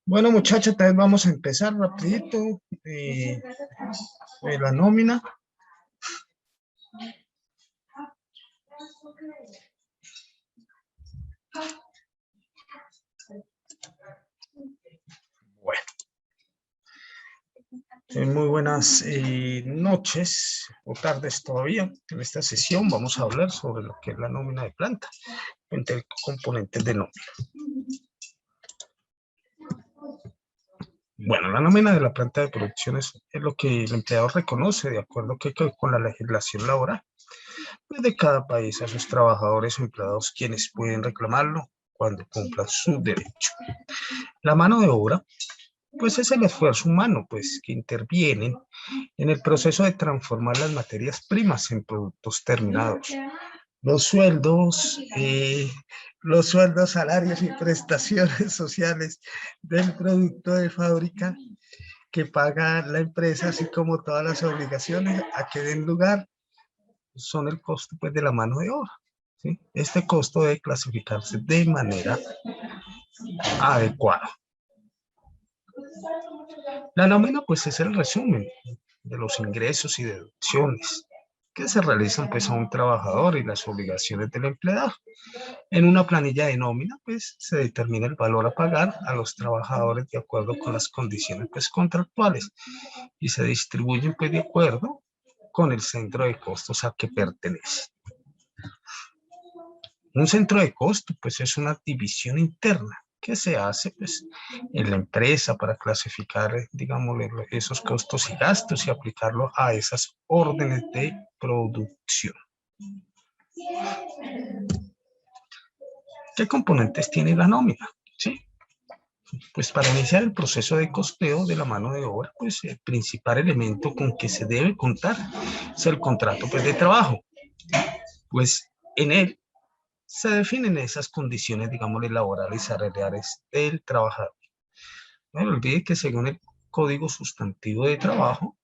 Bueno, muchachos, tal vez vamos a empezar rapidito la nómina. Bueno, muy buenas noches o tardes todavía. En esta sesión vamos a hablar sobre lo que es la nómina de planta, entre componentes de nómina. Bueno, la nómina de la planta de producción es lo que el empleador reconoce de acuerdo con la legislación laboral pues de cada país a sus trabajadores o empleados quienes pueden reclamarlo cuando cumplan su derecho. La mano de obra pues es el esfuerzo humano pues que interviene en el proceso de transformar las materias primas en productos terminados. Los sueldos, salarios y prestaciones sociales del producto de fábrica que paga la empresa, así como todas las obligaciones a que den lugar, son el costo pues, de la mano de obra. ¿Sí? Este costo debe clasificarse de manera adecuada. La nómina pues es el resumen de los ingresos y deducciones que se realizan pues a un trabajador y las obligaciones del empleado. En una planilla de nómina pues se determina el valor a pagar a los trabajadores de acuerdo con las condiciones pues contractuales y se distribuyen pues de acuerdo con el centro de costos a que pertenece. Un centro de costo pues es una división interna que se hace pues, en la empresa para clasificar, digamos, esos costos y gastos y aplicarlo a esas órdenes de producción. ¿Qué componentes tiene la nómina? ¿Sí? Pues para iniciar el proceso de costeo de la mano de obra, pues el principal elemento con que se debe contar es el contrato pues, de trabajo. Pues en él se definen esas condiciones, digamos, laborales y salariales del trabajador. No olvide que según el Código Sustantivo de Trabajo,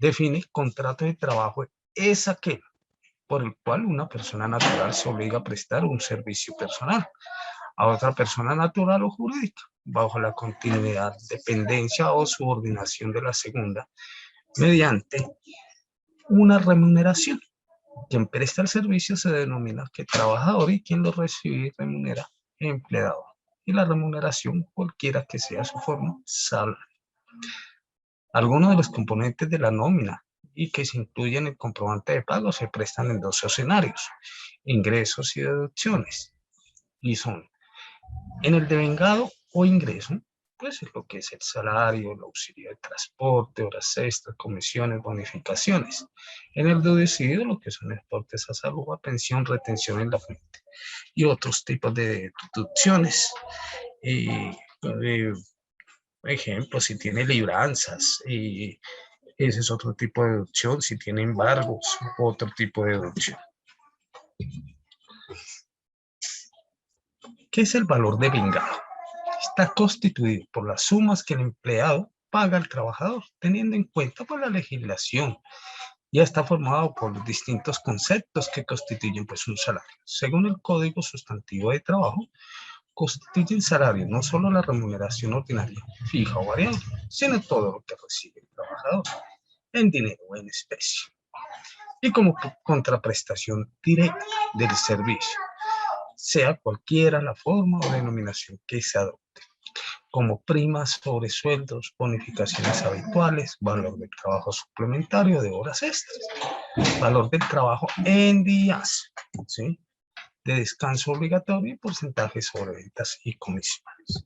define contrato de trabajo es aquel por el cual una persona natural se obliga a prestar un servicio personal a otra persona natural o jurídica, bajo la continuidad, dependencia o subordinación de la segunda, mediante una remuneración. Quien presta el servicio se denomina que trabajador y quien lo recibe y remunera empleado. Y la remuneración, cualquiera que sea su forma, salario. Algunos de los componentes de la nómina y que se incluyen en el comprobante de pago se prestan en dos escenarios, ingresos y deducciones. Y son, en el devengado o ingreso, pues es lo que es el salario, el auxilio de transporte, horas extras, comisiones, bonificaciones. En el deducido, lo que son aportes a salud, a pensión, retención en la fuente y otros tipos de deducciones. Ejemplo, si tiene libranzas, y ese es otro tipo de deducción. Si tiene embargos, otro tipo de deducción. ¿Qué es el valor de vengado? Está constituido por las sumas que el empleado paga al trabajador, teniendo en cuenta por la legislación. Ya está formado por los distintos conceptos que constituyen pues, un salario. Según el Código Sustantivo de Trabajo, constituye el salario no solo la remuneración ordinaria, fija o variable, sino todo lo que recibe el trabajador en dinero o en especie, y como contraprestación directa del servicio, sea cualquiera la forma o denominación que se adopte, como primas sobre sueldos, bonificaciones habituales, valor del trabajo suplementario de horas extras, valor del trabajo en días, ¿sí? de descanso obligatorio y porcentajes sobre ventas y comisiones.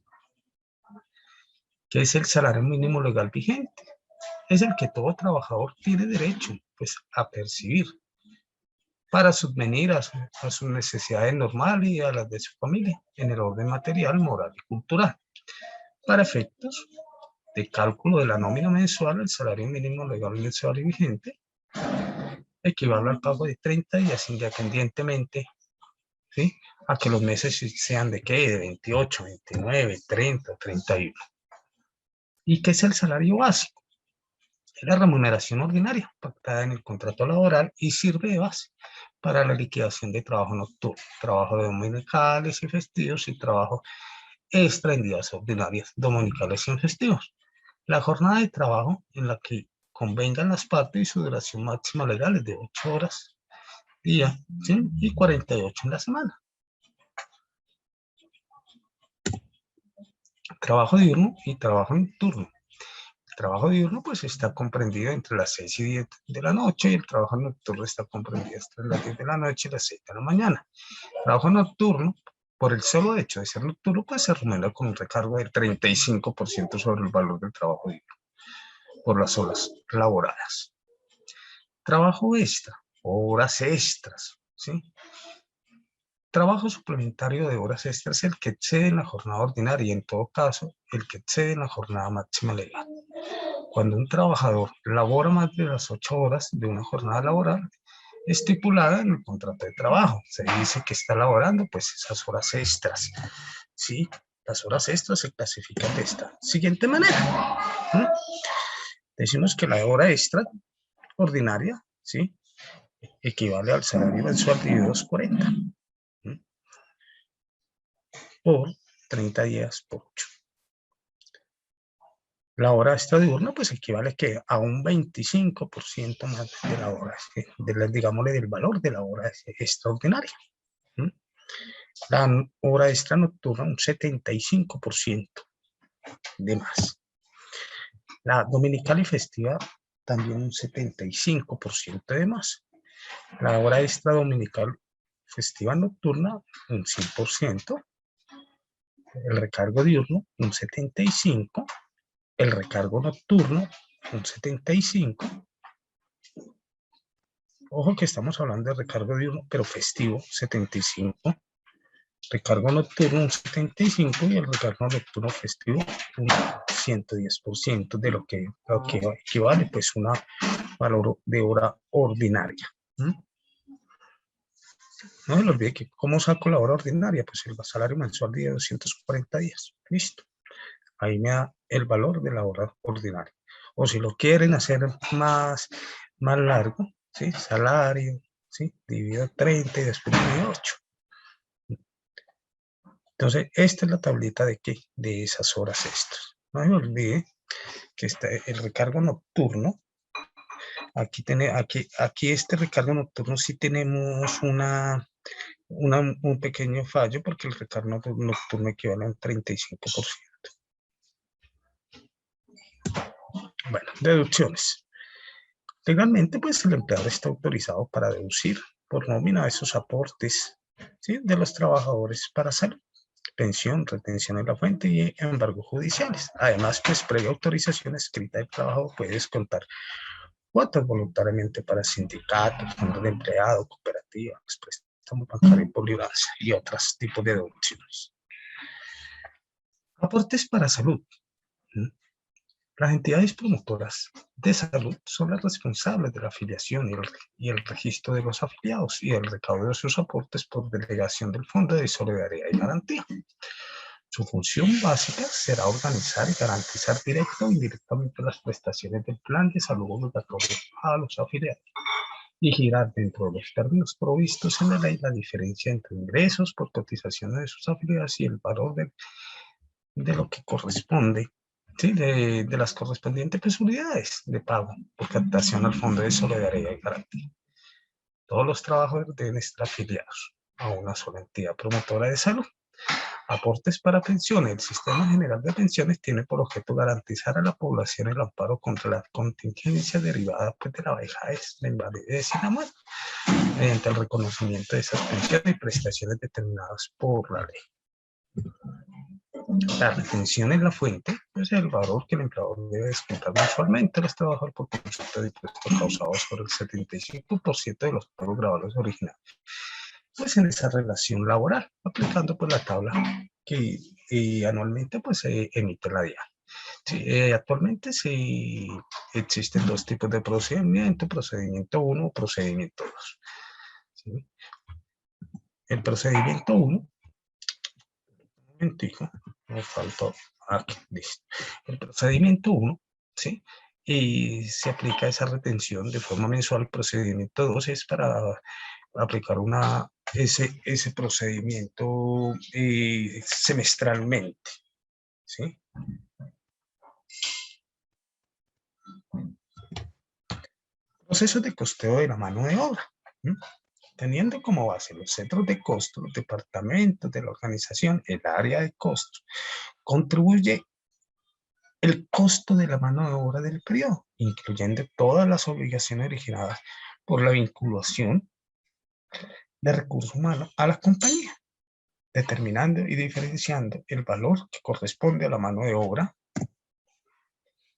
¿Qué es el salario mínimo legal vigente? Es el que todo trabajador tiene derecho pues, a percibir para subvenir a sus necesidades normales y a las de su familia en el orden material, moral y cultural. Para efectos de cálculo de la nómina mensual, el salario mínimo legal mensual y vigente equivale al pago de 30 días independientemente, ¿sí? A que los meses sean de qué, de 28, 29, 30, 31. ¿Y qué es el salario básico? Es la remuneración ordinaria pactada en el contrato laboral y sirve de base para la liquidación de trabajo nocturno, trabajo de dominicales y festivos y trabajo extra en días ordinarios, dominicales y en festivos. La jornada de trabajo en la que convengan las partes y su duración máxima legal es de 8 horas día, ¿sí? Y 48 en la semana. Trabajo diurno y trabajo nocturno. El trabajo diurno pues está comprendido entre las 6 y 10 de la noche y el trabajo nocturno está comprendido entre las 10 de la noche y las 6 de la mañana. El trabajo nocturno, por el solo hecho de ser nocturno, pues se remunera con un recargo del 35% sobre el valor del trabajo diurno por las horas laboradas. Trabajo extra, horas extras, ¿sí? Trabajo suplementario de horas extras es el que excede en la jornada ordinaria y en todo caso el que excede en la jornada máxima legal. Cuando un trabajador labora más de las 8 horas de una jornada laboral estipulada en el contrato de trabajo, se dice que está laborando pues esas horas extras, ¿sí? Las horas extras se clasifican de esta siguiente manera, ¿sí? Decimos que la hora extra ordinaria, ¿sí? Equivale al salario mensual dividido 240, ¿sí? Por 30 días por 8. La hora extra diurna pues equivale que a un 25% más de la hora, digámosle, del valor de la hora extraordinaria. ¿Mm? La hora extra nocturna un 75% de más. La dominical y festiva también un 75% de más. La hora extra dominical festiva nocturna un 100%. El recargo diurno un 75%. El recargo nocturno un 75%. Ojo que estamos hablando de recargo diurno, pero festivo 75%. Recargo nocturno un 75% y el recargo nocturno festivo un 110% de lo que equivale pues una valor de hora ordinaria. ¿Mm? No se le olvide que ¿cómo saco la hora ordinaria? Pues el salario mensual de 240 días. Listo. Ahí me da el valor de la hora ordinaria. O si lo quieren hacer más largo, ¿sí? Salario, ¿sí? Dividido 30 y después dividido 8. Entonces, esta es la tablita de ¿qué? De esas horas extras. No se me olvide que está el recargo nocturno. Aquí este recargo nocturno sí tenemos un pequeño fallo porque el recargo nocturno equivale a un 35%. Bueno, deducciones. Legalmente, pues el empleador está autorizado para deducir por nómina esos aportes, ¿sí? De los trabajadores para salud, pensión, retención en la fuente y embargos judiciales. Además, pues previa autorización escrita del trabajo puede descontar cuotas voluntariamente para sindicatos, fondos de empleado, cooperativas, préstamos bancarios por libranza y otros tipos de deducciones. Aportes para salud. Las entidades promotoras de salud son las responsables de la afiliación y el registro de los afiliados y el recaudo de sus aportes por delegación del Fondo de Solidaridad y Garantía. Su función básica será organizar y garantizar directa o indirectamente las prestaciones del plan de salud obligatorio a los afiliados y girar dentro de los términos provistos en la ley la diferencia entre ingresos por cotizaciones de sus afiliados y el valor de lo que corresponde, ¿sí? de las correspondientes unidades de pago por captación al Fondo de Solidaridad y Garantía. Todos los trabajadores deben estar afiliados a una sola entidad promotora de salud. Aportes para pensiones. El Sistema General de Pensiones tiene por objeto garantizar a la población el amparo contra la contingencia derivada pues, de la vejez, la invalidez y la muerte, mediante el reconocimiento de esas pensiones y prestaciones determinadas por la ley. La retención en la fuente es el valor que el empleador debe descontar mensualmente a los trabajadores por concepto de impuestos causados por el 75% de los pagos grabados originales. Pues en esa relación laboral, aplicando pues la tabla que anualmente pues se emite la DIAN. Sí, actualmente sí existen dos tipos de procedimiento, procedimiento 1 o procedimiento 2. ¿Sí? El procedimiento 1, un momentico, me faltó aquí, listo. El procedimiento 1, ¿sí? Y se aplica esa retención de forma mensual. El procedimiento 2 es para aplicar una ese procedimiento semestralmente, ¿sí? Procesos de costeo de la mano de obra. Teniendo como base los centros de costo, los departamentos de la organización, el área de costo, contribuye el costo de la mano de obra del periodo, incluyendo todas las obligaciones originadas por la vinculación de recursos humanos a la compañía, determinando y diferenciando el valor que corresponde a la mano de obra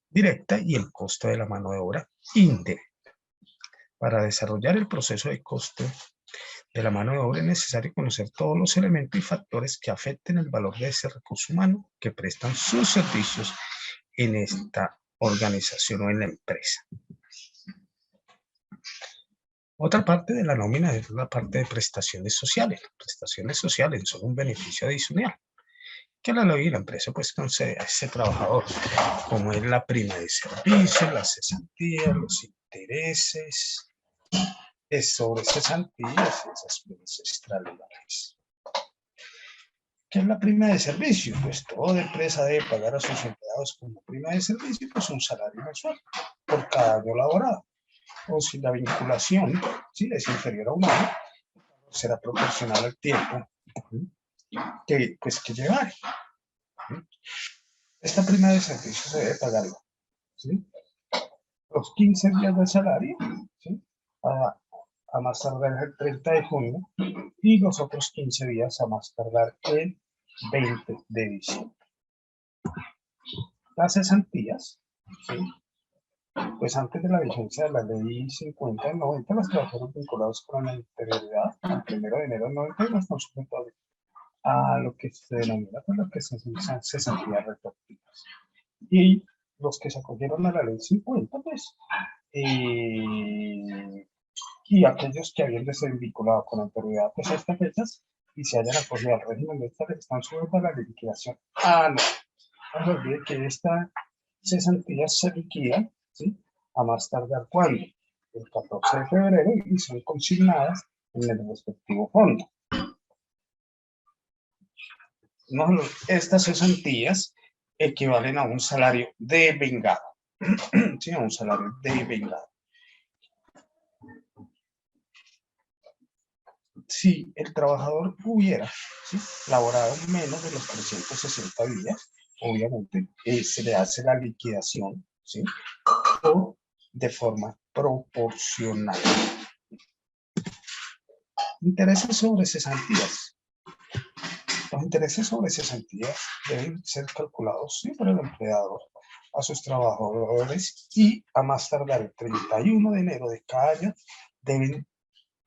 directa y el costo de la mano de obra indirecta. Para desarrollar el proceso de costo de la mano de obra es necesario conocer todos los elementos y factores que afecten el valor de ese recurso humano que prestan sus servicios en esta organización o en la empresa. Otra parte de la nómina es la parte de prestaciones sociales. Las prestaciones sociales son un beneficio adicional que la ley y la empresa pues concede a ese trabajador, como es la prima de servicio, las cesantías, los intereses, sobre cesantías y esas primas extralegales. ¿Qué es la prima de servicio? Pues toda empresa debe pagar a sus empleados como prima de servicio pues un salario mensual por cada año laborado. O si la vinculación es inferior a un año, será proporcional al tiempo que llevar. Esta prima de servicio se debe pagar, ¿sí?, los 15 días del salario, ¿sí?, a más tardar el 30 de junio y los otros 15 días a más tardar el 20 de diciembre. Las cesantías, ¿sí?, pues antes de la vigencia de la ley 50 del 90, los trabajadores vinculados con la anterioridad al 1 de enero del 90 no están sujetos a lo que se denomina pues, lo que son cesantías retroactivas. Y los que se acogieron a la ley 50, pues, y aquellos que habían de ser vinculados con anterioridad pues, a estas fechas y se hayan acogido al régimen de estas están sujetos a la liquidación. No se olvide que estas cesantías se liquidan, ¿sí?, a más tardar cuando el 14 de febrero y son consignadas en el respectivo fondo. No, estas cesantías equivalen a un salario devengado, ¿sí?, a un salario devengado. Si el trabajador hubiera, ¿sí?, laborado menos de los 360 días, obviamente se le hace la liquidación, ¿sí?, o de forma proporcional. Intereses sobre cesantías. Los intereses sobre cesantías deben ser calculados, ¿sí?, por el empleador a sus trabajadores y a más tardar el 31 de enero de cada año deben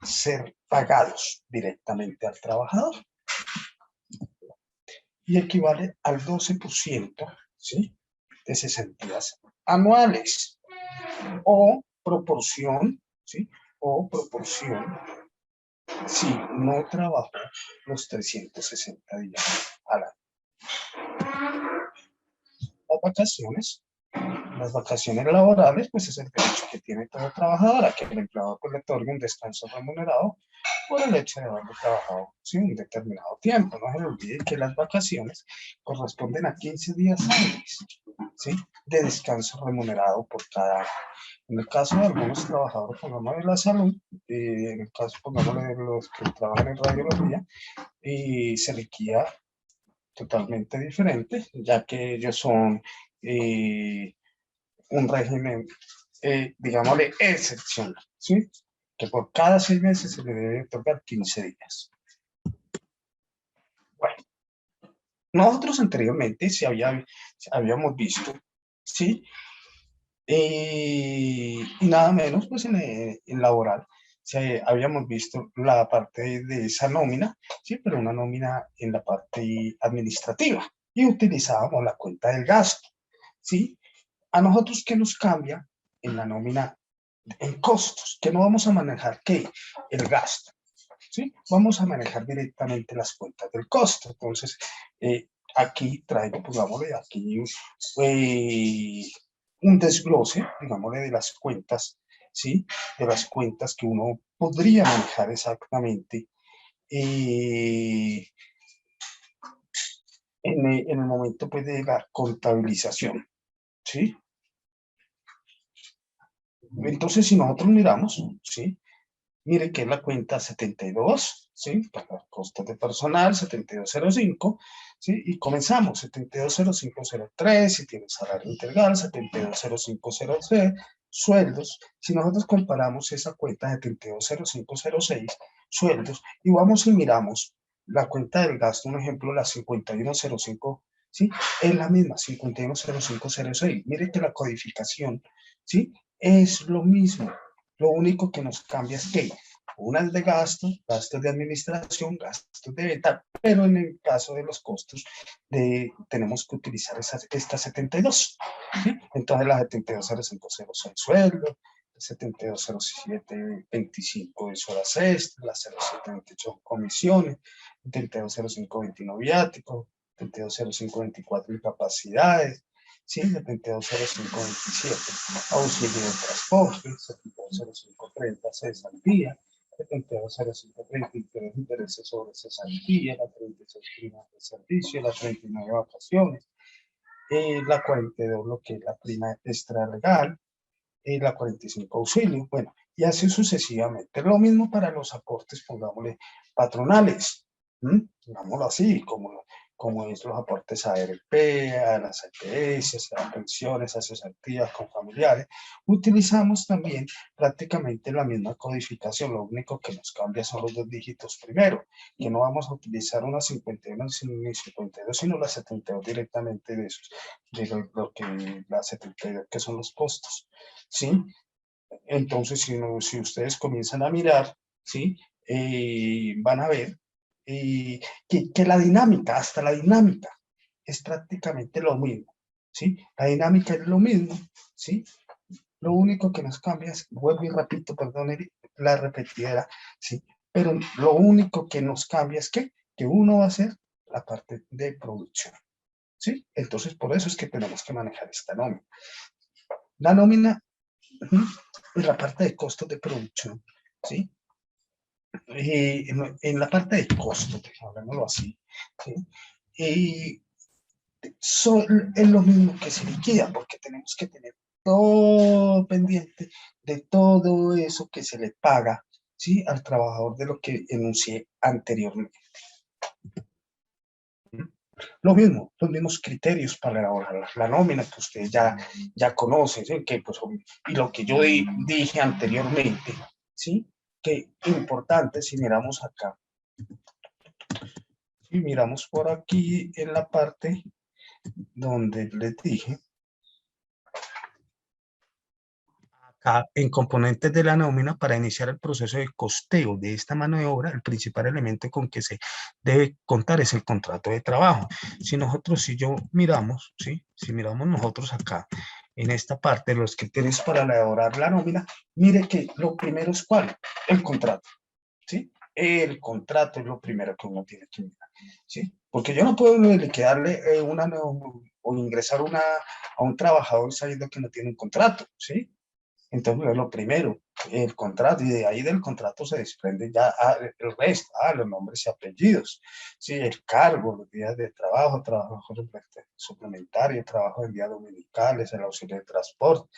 ser pagados directamente al trabajador y equivale al 12%, ¿sí?, de cesantías anuales o proporción, ¿sí?, o proporción si no trabajó los 360 días al año. Las vacaciones laborales, pues es el derecho que tiene todo trabajador a que el empleador pues, le otorgue un descanso remunerado por el hecho de haber trabajado, ¿sí?, un determinado tiempo. No se le olvide que las vacaciones corresponden a 15 días hábiles, ¿sí?, de descanso remunerado por cada año. En el caso de algunos trabajadores, pongamos de la salud, en el caso, pongamos de los que trabajan en radiología, se liquida totalmente diferente, ya que ellos son un régimen, digámosle, excepcional, ¿sí?, que por cada 6 meses se le debe otorgar 15 días. Bueno, nosotros anteriormente habíamos visto, ¿sí?, y nada menos, pues en laboral, habíamos visto la parte de esa nómina, sí, pero una nómina en la parte administrativa, y utilizábamos la cuenta del gasto, ¿sí? A nosotros, ¿qué nos cambia en la nómina en costos? Que no vamos a manejar, ¿qué? El gasto, ¿sí? Vamos a manejar directamente las cuentas del costo. Entonces, aquí traigo, pues, digámosle, aquí un desglose, digámosle, de las cuentas, ¿sí?, de las cuentas que uno podría manejar exactamente eh, en el momento pues, de la contabilización, ¿sí? Entonces, si nosotros miramos, ¿sí? Mire que es la cuenta 72, ¿sí? Para costos de personal, 7205, ¿sí? Y comenzamos, 720503, si tiene salario integral, 720506, sueldos. Si nosotros comparamos esa cuenta 720506, sueldos, y vamos y miramos la cuenta del gasto, un ejemplo, la 5105, ¿sí? Es la misma, 510506. Mire que la codificación, ¿sí? Es lo mismo. Lo único que nos cambia es que una es de gasto, gastos de administración, gastos de venta, pero en el caso de los costos tenemos que utilizar esta 72. ¿Sí? Entonces la 720506 sueldo, 720725 es horas extras, la 0728 comisiones, 720529 viático, 720524 incapacidades, ¿sí? 720527 auxilio de transporte, 720530 cesantía, 720530 intereses sobre cesantía, la 36 primas de servicio, la 39 vacaciones, la 42 lo que es la prima extra legal, la 45 auxilio, bueno, y así sucesivamente. Lo mismo para los aportes, pongámosle, patronales, digámoslo así, como es los aportes a ARP, a las EPS, a pensiones, a cesantías con familiares. Utilizamos también prácticamente la misma codificación, lo único que nos cambia son los dos dígitos primero, que no vamos a utilizar una 51 ni 52, sino la 72 directamente de esos, de lo que la 72 que son los costos. ¿Sí? Entonces, si ustedes comienzan a mirar, ¿sí? Van a ver que la dinámica, hasta la dinámica, es prácticamente lo mismo, ¿sí? La dinámica es lo mismo, ¿sí? Lo único que nos cambia es, vuelvo y repito, perdón, la repetidera, ¿sí? Pero lo único que nos cambia es que uno va a hacer la parte de producción, ¿sí? Entonces, por eso es que tenemos que manejar esta nómina. La nómina en la parte de costos de producción, ¿sí? En la parte de costos, hablemoslo así, ¿sí? Y es lo mismo que se liquida, porque tenemos que tener todo pendiente de todo eso que se le paga, ¿sí? Al trabajador de lo que enuncié anteriormente. Lo mismo, los mismos criterios para elaborar la nómina que ustedes ya conocen, ¿sí? Que, pues, y lo que yo dije anteriormente, ¿sí? Que importante, si miramos acá, y miramos por aquí en la parte donde les dije, en componentes de la nómina para iniciar el proceso de costeo de esta mano de obra, el principal elemento con que se debe contar es el contrato de trabajo. Si yo miramos, ¿sí? Si miramos nosotros acá, en esta parte, los criterios para elaborar la nómina, mire que lo primero es ¿cuál? El contrato, ¿sí? El contrato es lo primero que uno tiene que mirar, ¿sí? Porque yo no puedo liquidarle o ingresar a un trabajador sabiendo que no tiene un contrato, ¿sí? Entonces, lo primero, el contrato, y de ahí del contrato se desprende ya el resto, los nombres y apellidos, sí, el cargo, los días de trabajo, trabajo suplementario, trabajo en días dominicales, el auxilio de transporte,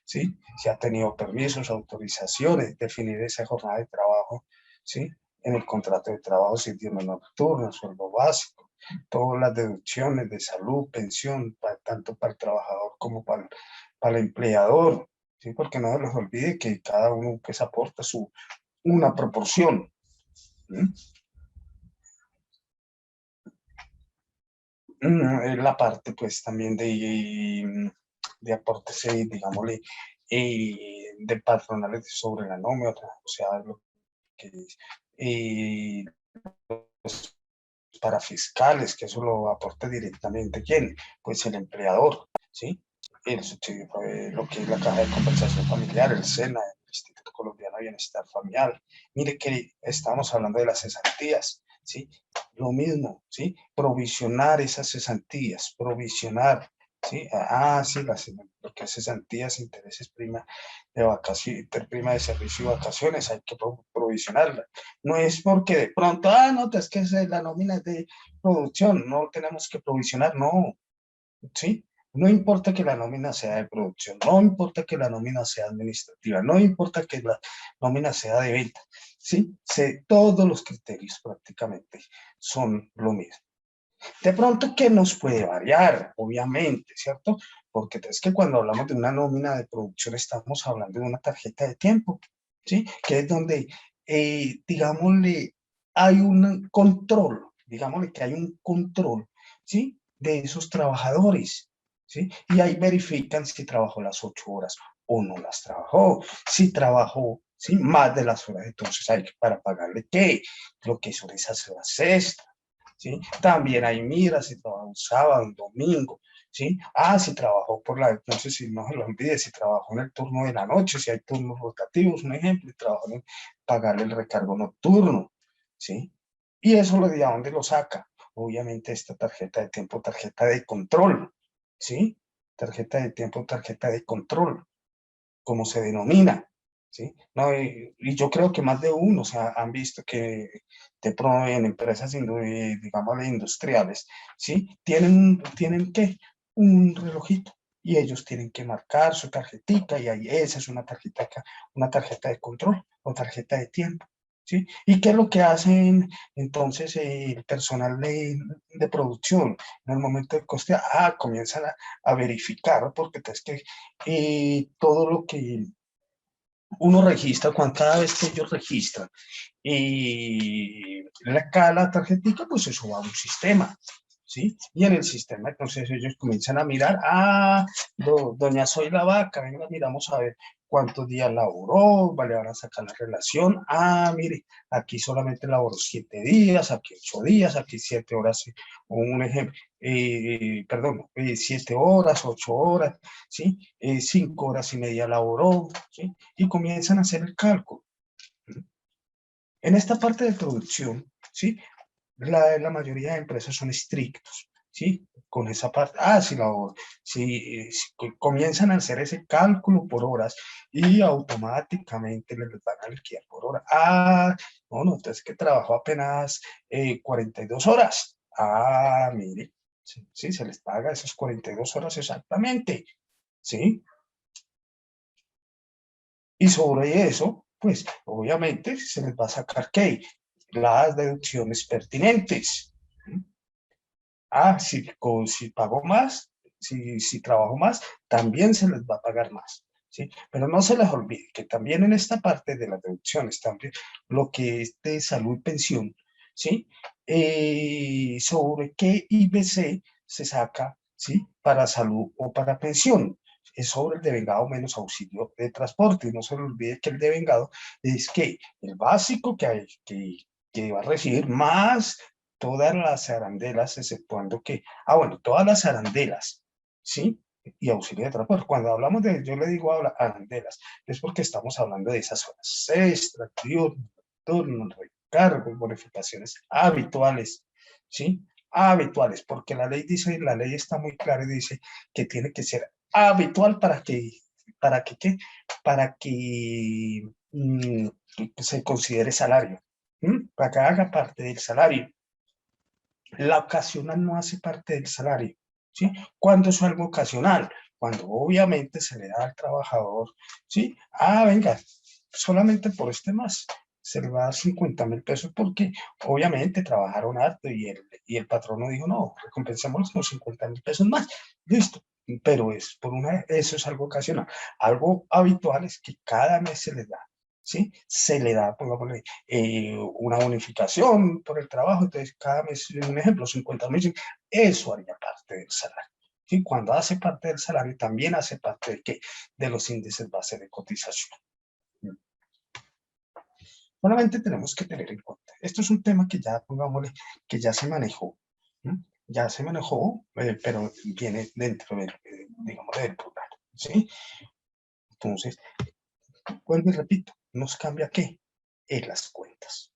sí, si ha tenido permisos, autorizaciones, definir esa jornada de trabajo, sí, en el contrato de trabajo, si tiene nocturno, sueldo básico, todas las deducciones de salud, pensión, tanto para el trabajador como para el empleador, ¿sí? Porque no se les olvide que cada uno pues aporta una proporción. ¿Sí? La parte pues también de aportes, digámosle, de patronales sobre la nómina, o sea, lo que es, pues, para fiscales, que eso lo aporta directamente, ¿quién? Pues el empleador, ¿sí? El subsidio, lo que es la caja de compensación familiar, el SENA, el Instituto Colombiano de Bienestar Familiar. Mire que estamos hablando de las cesantías, ¿sí? Lo mismo, ¿sí? Provisionar esas cesantías, provisionar Sí, sí, lo que es cesantías, intereses, prima de vacaciones, prima de servicio y vacaciones, hay que provisionarla. No es porque de pronto, no, es que la nómina es de producción, no tenemos que provisionar, no, ¿sí? No importa que la nómina sea de producción, no importa que la nómina sea administrativa, no importa que la nómina sea de venta, ¿sí? Todos los criterios prácticamente son lo mismo. De pronto, ¿qué nos puede variar? Obviamente, ¿cierto? Porque es que cuando hablamos de una nómina de producción estamos hablando de una tarjeta de tiempo, ¿sí? Que es donde, digámosle, hay un control, digámosle que hay un control, ¿sí? De esos trabajadores, ¿sí? Y ahí verifican si trabajó las 8 horas o no las trabajó, si trabajó, ¿sí? Más de las horas, entonces hay que para pagarle, ¿qué? Lo que son esas horas extras. ¿Sí? También hay mira si trabajó un sábado, un domingo, ¿sí? Si trabajó por la, entonces si no se lo olvide, si trabajó en el turno de la noche, si hay turnos rotativos, un ejemplo, y trabajó en pagarle el recargo nocturno, ¿sí? Y eso lo de dónde lo saca. Obviamente esta tarjeta de tiempo, tarjeta de control, ¿sí? Tarjeta de tiempo, tarjeta de control, como se denomina, ¿sí? No, y yo creo que más de uno, o sea, han visto que te proveen empresas, digamos, industriales, ¿sí? ¿Tienen qué? Un relojito. Y ellos tienen que marcar su tarjetita y ahí esa es una tarjeta de control o tarjeta de tiempo, ¿sí? ¿Y qué es lo que hacen entonces el personal de producción en el momento de costear? Comienzan a verificar porque es que todo lo que uno registra, cada vez que ellos registran y la tarjetita, pues eso va a un sistema, ¿sí? Y en el sistema, entonces ellos comienzan a mirar, doña Soy la Vaca, venga, miramos a ver cuántos días laboró, vale, van a sacar la relación, mire, aquí solamente laboró 7 días, aquí 8 días, aquí 7 horas, un ejemplo, perdón, 7 horas, 8 horas, ¿sí? 5 horas y media laboró, ¿sí? Y comienzan a hacer el cálculo. En esta parte de producción, ¿sí? La mayoría de empresas son estrictos, ¿sí? Con esa parte, si comienzan a hacer ese cálculo por horas y automáticamente les van a liquidar por hora. No, entonces que trabajó apenas 42 horas. Mire, sí, se les paga esas 42 horas exactamente, ¿sí? Y sobre eso, pues obviamente se les va a sacar ¿qué? Las deducciones pertinentes. Si pago más, si trabajo más, también se les va a pagar más, ¿sí? Pero no se les olvide que también en esta parte de las deducciones, también lo que es de salud y pensión, ¿sí? Sobre qué IBC se saca, ¿sí? Para salud o para pensión. Es sobre el devengado menos auxilio de transporte. Y no se les olvide que el devengado es que el básico que va a recibir más todas las arandelas, exceptuando que, bueno, todas las arandelas, ¿sí? Y auxilio de transporte. Cuando hablamos de, yo le digo arandelas, es porque estamos hablando de esas horas extra, diurnos, nocturnos, recargos, bonificaciones habituales, ¿sí? Habituales, porque la ley dice, la ley está muy clara y dice que tiene que ser habitual ¿qué? Para que se considere salario, para que haga parte del salario. La ocasional no hace parte del salario, ¿sí? ¿Cuándo es algo ocasional? Cuando obviamente se le da al trabajador, ¿sí? Venga, solamente por este más se le va a dar 50.000 pesos porque obviamente trabajaron harto y el patrono dijo, no, recompensémoslos con 50.000 pesos más, listo. Pero eso es algo ocasional. Algo habitual es que cada mes se les da, ¿sí? Se le da, pongámosle, una bonificación por el trabajo, entonces cada mes, un ejemplo, 50.000, eso haría parte del salario. Y cuando hace parte del salario, también hace parte de, ¿qué? De los índices base de cotización. Solamente tenemos que tener en cuenta. Esto es un tema que ya, pongámosle, que ya se manejó. Ya se manejó, pero viene dentro del, digamos, del plural. ¿Sí? Entonces, vuelvo y repito, nos cambia qué? En las cuentas.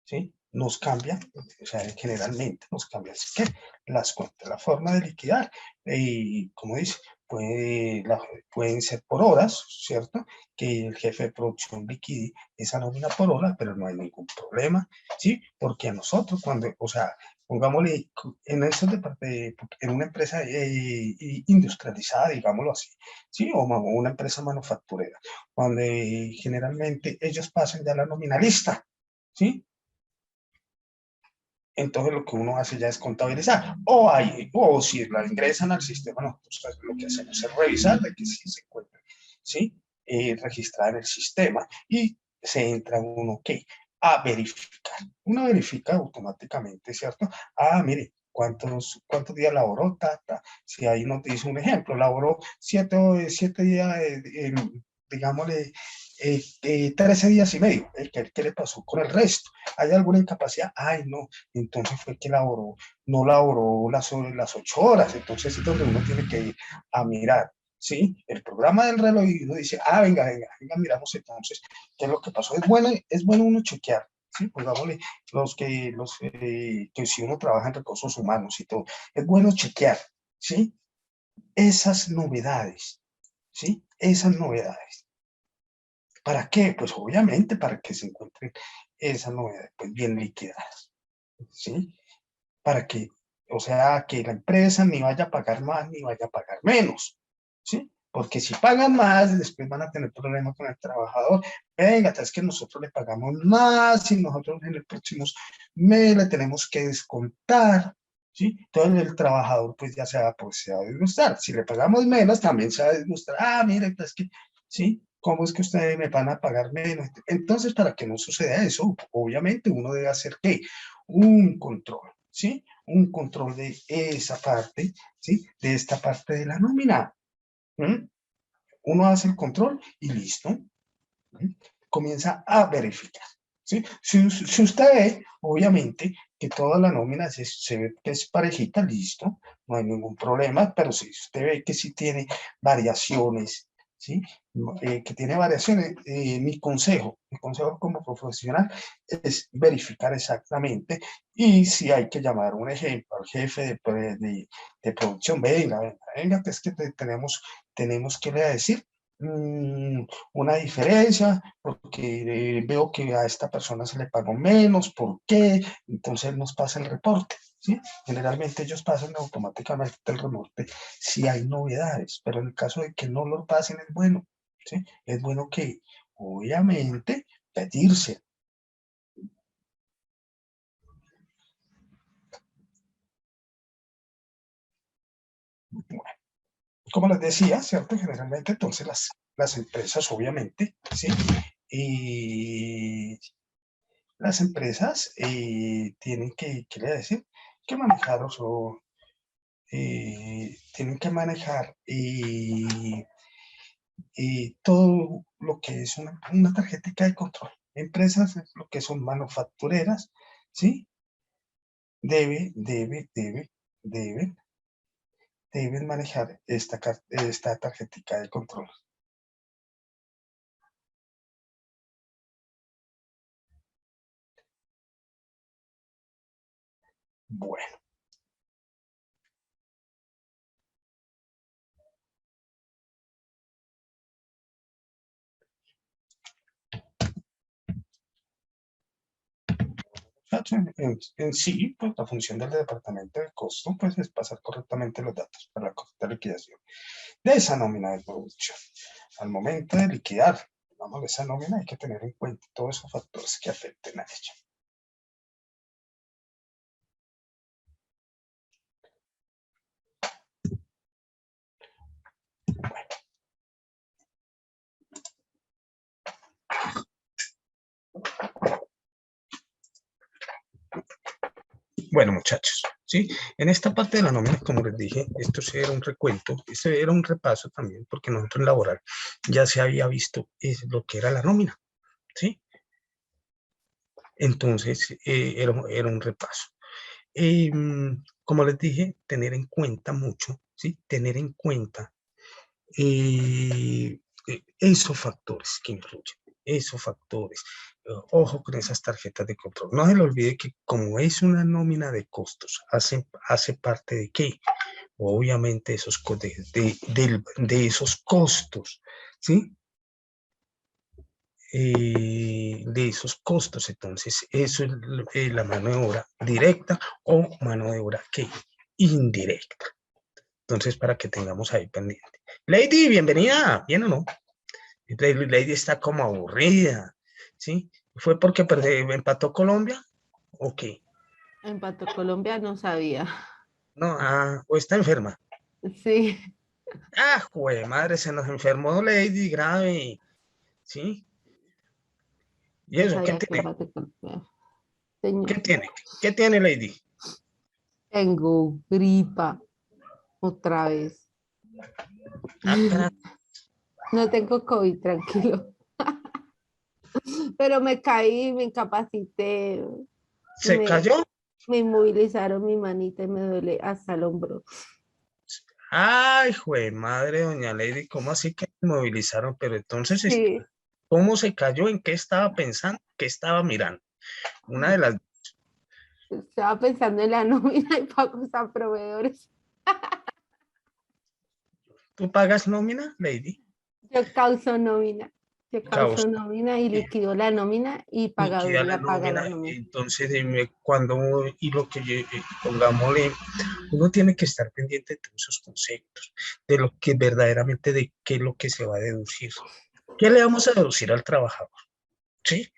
¿Sí? nos cambia, o sea, generalmente nos cambia. Así que las cuentas, la forma de liquidar, y como dice, pueden ser por horas, ¿cierto? Que el jefe de producción liquide esa nómina por hora, pero no hay ningún problema, ¿sí? Porque a nosotros cuando, o sea, pongámosle en esos en una empresa industrializada, digámoslo así, ¿sí? O una empresa manufacturera, donde generalmente ellos pasan ya la nominalista, ¿sí? Entonces lo que uno hace ya es contabilizar. O si la ingresan al sistema, nosotros lo que hacemos es revisar de que sí se encuentre, ¿sí? Registrada en el sistema y se entra uno, ¿qué? A verificar. Uno verifica automáticamente, ¿cierto? Ah, mire, ¿cuántos días laboró? Si ahí nos dice un ejemplo, laboró 7 días, digámosle, 13 días y medio. ¿Qué le pasó con el resto? ¿Hay alguna incapacidad? Ay, no. Entonces fue que no laboró las 8 horas. Entonces es donde uno tiene que ir a mirar, ¿sí? El programa del reloj y uno dice, venga, miramos entonces qué es lo que pasó. Es bueno uno chequear, ¿sí? Pues vámonos, que si uno trabaja en recursos humanos y todo, es bueno chequear, ¿sí? Esas novedades, ¿sí? Esas novedades. ¿Para qué? Pues obviamente para que se encuentren esas novedades pues, bien liquidadas, ¿sí? Para que, o sea, que la empresa ni vaya a pagar más ni vaya a pagar menos, ¿sí? Porque si pagan más, después van a tener problemas con el trabajador. Venga, es que nosotros le pagamos más y nosotros en el próximo mes le tenemos que descontar, ¿sí? Entonces el trabajador pues ya se va a disgustar. Si le pagamos menos, también se va a disgustar. Ah, mire, es que, ¿sí? ¿Cómo es que ustedes me van a pagar menos? Entonces, para que no suceda eso, obviamente uno debe hacer, ¿qué? Un control, ¿sí? Un control de esa parte, ¿sí? De esta parte de la nómina. ¿Mm? Uno hace el control y listo. ¿Mm? Comienza a verificar, ¿sí? Si usted ve, obviamente, que toda la nómina se ve que es parejita, listo, no hay ningún problema, pero si usted ve que sí tiene variaciones, ¿sí? Que tiene variaciones, mi consejo como profesional es verificar exactamente y si hay que llamar un ejemplo al jefe de producción, venga, que es que tenemos que le decir una diferencia, porque veo que a esta persona se le pagó menos, ¿por qué? Entonces nos pasa el reporte, ¿sí? Generalmente ellos pasan automáticamente el reporte si hay novedades, pero en el caso de que no lo pasen es bueno, ¿sí? Es bueno que, obviamente, pedirse. Bueno, como les decía, ¿cierto? Generalmente entonces las empresas, obviamente, ¿sí? Y las empresas tienen ¿qué le decir? Que manejar, tienen que manejar todo lo que es una tarjetita de control. Empresas, lo que son manufactureras, ¿sí? Debe, debe, debe, deben, deben manejar esta tarjetita de control. Bueno. En sí, pues la función del departamento de costo pues, es pasar correctamente los datos para la correcta liquidación de esa nómina de producción. Al momento de liquidar, digamos, esa nómina hay que tener en cuenta todos esos factores que afecten a ella. Bueno, muchachos, ¿sí? En esta parte de la nómina, como les dije, esto sí era un recuento, esto era un repaso también, porque nosotros en laboral ya se había visto lo que era la nómina, ¿sí? Entonces, era un repaso. Como les dije, tener en cuenta mucho, ¿sí? Tener en cuenta esos factores que influyen. esos factores. Ojo con esas tarjetas de control. No se le olvide que como es una nómina de costos, hace parte de qué, obviamente esos, de esos costos, ¿sí? De esos costos. Entonces, eso es la mano de obra directa o mano de obra que indirecta. Entonces, para que tengamos ahí pendiente. Lady, bienvenida. ¿Bien o no? Lady está como aburrida, ¿sí? ¿Fue porque empató Colombia? ¿O qué? Empató Colombia, no sabía. No, o está enferma. Sí. Jue madre, se nos enfermó Lady grave, ¿sí? ¿Y No eso? ¿Qué sabía que tiene? empató Colombia. ¿Qué Señor, tiene? ¿Qué tiene Lady? tengo gripa otra vez. Cara, No tengo COVID, tranquilo. Pero me caí, me incapacité, ¿se me, cayó? me inmovilizaron mi manita y me duele hasta el hombro. Ay, jue madre, doña Lady, ¿cómo así que me movilizaron? Pero entonces, Sí, ¿cómo se cayó? ¿En qué estaba pensando? ¿Qué estaba mirando? Una de las... estaba pensando en la nómina y pagos a proveedores. ¿Tú pagas nómina, Lady? Yo causo nómina. Yo Causa. causo nómina y liquido la nómina y pagador Liquida la la paga la nómina, nómina. entonces y lo que pongámosle, uno tiene que estar pendiente de todos esos conceptos, de lo que verdaderamente, de qué es lo que se va a deducir. ¿Qué le vamos a deducir al trabajador? ¿Sí?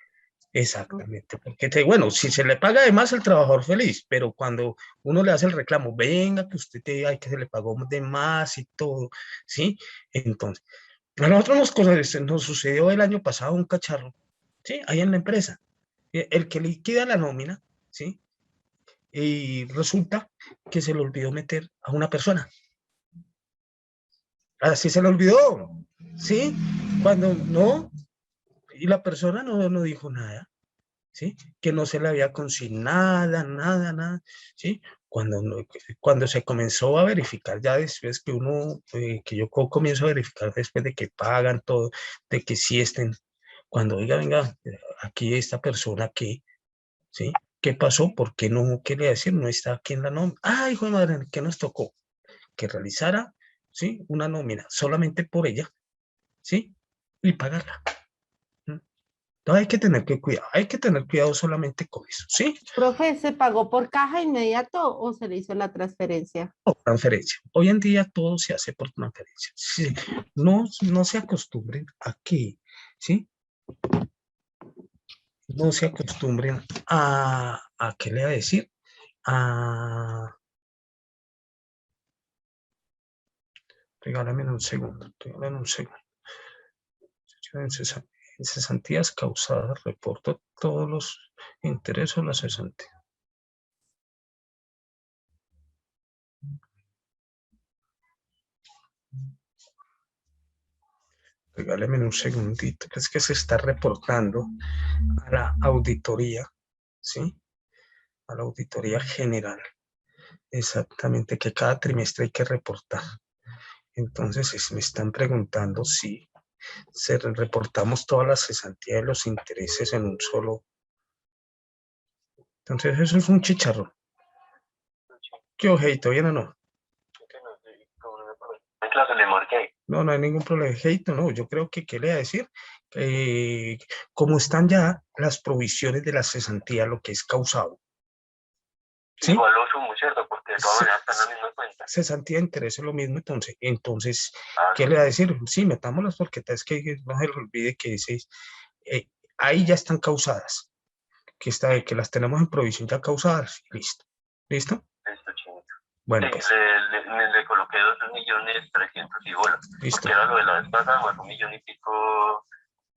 Exactamente, porque bueno, si se le paga además el trabajador feliz, pero cuando uno le hace el reclamo, venga, que usted hay que se le pagó de más y todo, ¿sí? Entonces, a nosotros nos sucedió el año pasado un cacharro, ¿sí? Ahí en la empresa, el que liquida la nómina, ¿sí? Y resulta que se le olvidó meter a una persona. Así se le olvidó, ¿sí? Cuando no, y la persona no dijo nada. ¿Sí? Que no se le había consignado nada, ¿sí? Cuando, cuando se comenzó a verificar, ya después que que yo comienzo a verificar después de que pagan todo, de que sí estén, cuando diga, venga, aquí esta persona que, ¿sí? ¿Qué pasó? ¿Por qué no? ¿Qué le voy a decir? No está aquí en la nómina. Ay, hijo de madre, ¿qué nos tocó? Que realizara, ¿sí? Una nómina solamente por ella, ¿sí? Y pagarla. Entonces hay que tener cuidado solamente con eso, ¿sí? Profe, ¿se pagó por caja inmediato o se le hizo la transferencia? O transferencia. Hoy en día todo se hace por transferencia. Sí, no se acostumbren a que, ¿sí? No se acostumbren ¿qué le voy a decir? A, regálame un segundo, regálame un segundo. En cesantías causadas, reporto todos los intereses o la cesantía. Regáleme un segundito, que es que se está reportando a la auditoría, ¿sí? A la auditoría general. Exactamente, que cada trimestre hay que reportar. Entonces, me están preguntando si reportamos todas las cesantías de los intereses en un solo. Entonces, eso es un chicharrón. ¿Qué ojito? ¿Bien o no? No hay ningún problema. Ojito, no. Yo creo que, ¿qué le voy a decir? Como están ya las provisiones de la cesantía, lo que es causado. ¿Sí? Igual lo sumo, ¿cierto? Porque de todas maneras están en la misma cuenta. Cesantía de interés es lo mismo, entonces, ¿qué le va a decir? Sí, metámoslas porque es que no se le olvide que eh, ahí ya están causadas, que las tenemos en provisión ya causadas, listo. ¿Listo? Listo, chinito. Bueno, sí, pues. Le coloqué 2.300.000 y bola. Listo. Porque era lo de la vez pasada, más 1 millón y pico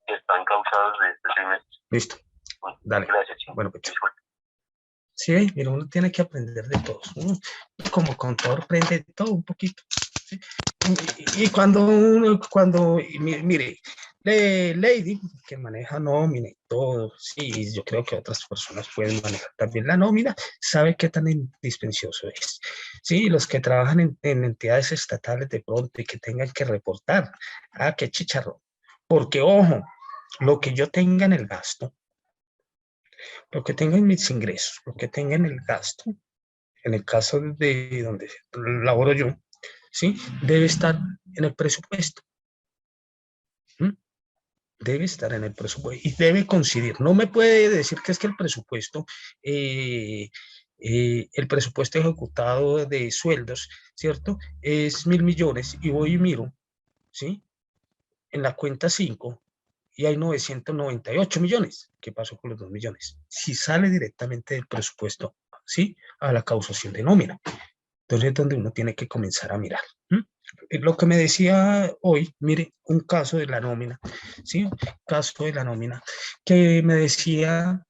que están causados de este trimestre. Listo. Bueno, dale. Gracias, chinito. Bueno, pues. Sí, mira, uno tiene que aprender de todos. Uno, como contador, aprende de todo un poquito. ¿Sí? Y mire, Lady, que maneja nómina y todo, sí, yo creo que otras personas pueden manejar también la nómina, sabe qué tan indispensable es. Sí, los que trabajan en entidades estatales de pronto y que tengan que reportar, qué chicharro. Porque, ojo, lo que yo tenga en el gasto, lo que tenga en mis ingresos, lo que tenga en el gasto, en el caso de donde laboro yo, ¿sí? Debe estar en el presupuesto. ¿Mm? Debe estar en el presupuesto y debe coincidir. No me puede decir que es que el presupuesto ejecutado de sueldos, ¿cierto? Es 1.000 millones y voy y miro, ¿sí? En la cuenta 5 y hay 998 millones. ¿Qué pasó con los 2 millones? Si sale directamente del presupuesto, ¿sí? A la causación de nómina. Entonces es donde uno tiene que comenzar a mirar. ¿Mm? Lo que me decía hoy, mire, un caso de la nómina, ¿sí? Caso de la nómina, que me decía,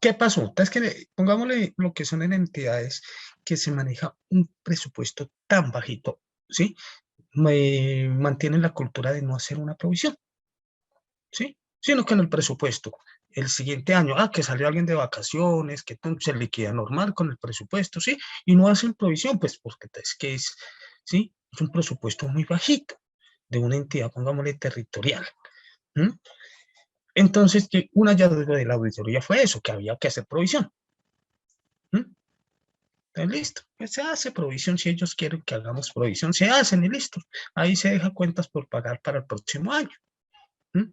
¿qué pasó? Es que pongámosle lo que son en entidades que se maneja un presupuesto tan bajito, ¿sí? Mantienen la cultura de no hacer una provisión, ¿sí? Sino que en el presupuesto, el siguiente año, que salió alguien de vacaciones, que se liquida normal con el presupuesto, ¿sí? Y no hacen provisión, pues porque es que es, ¿sí? Es un presupuesto muy bajito de una entidad, pongámosle, territorial. ¿Mm? Entonces, que un hallazgo de la auditoría fue eso, que había que hacer provisión. ¿Mm? Entonces, listo, pues se hace provisión, si ellos quieren que hagamos provisión, se hacen y listo. Ahí se deja cuentas por pagar para el próximo año. ¿Mm?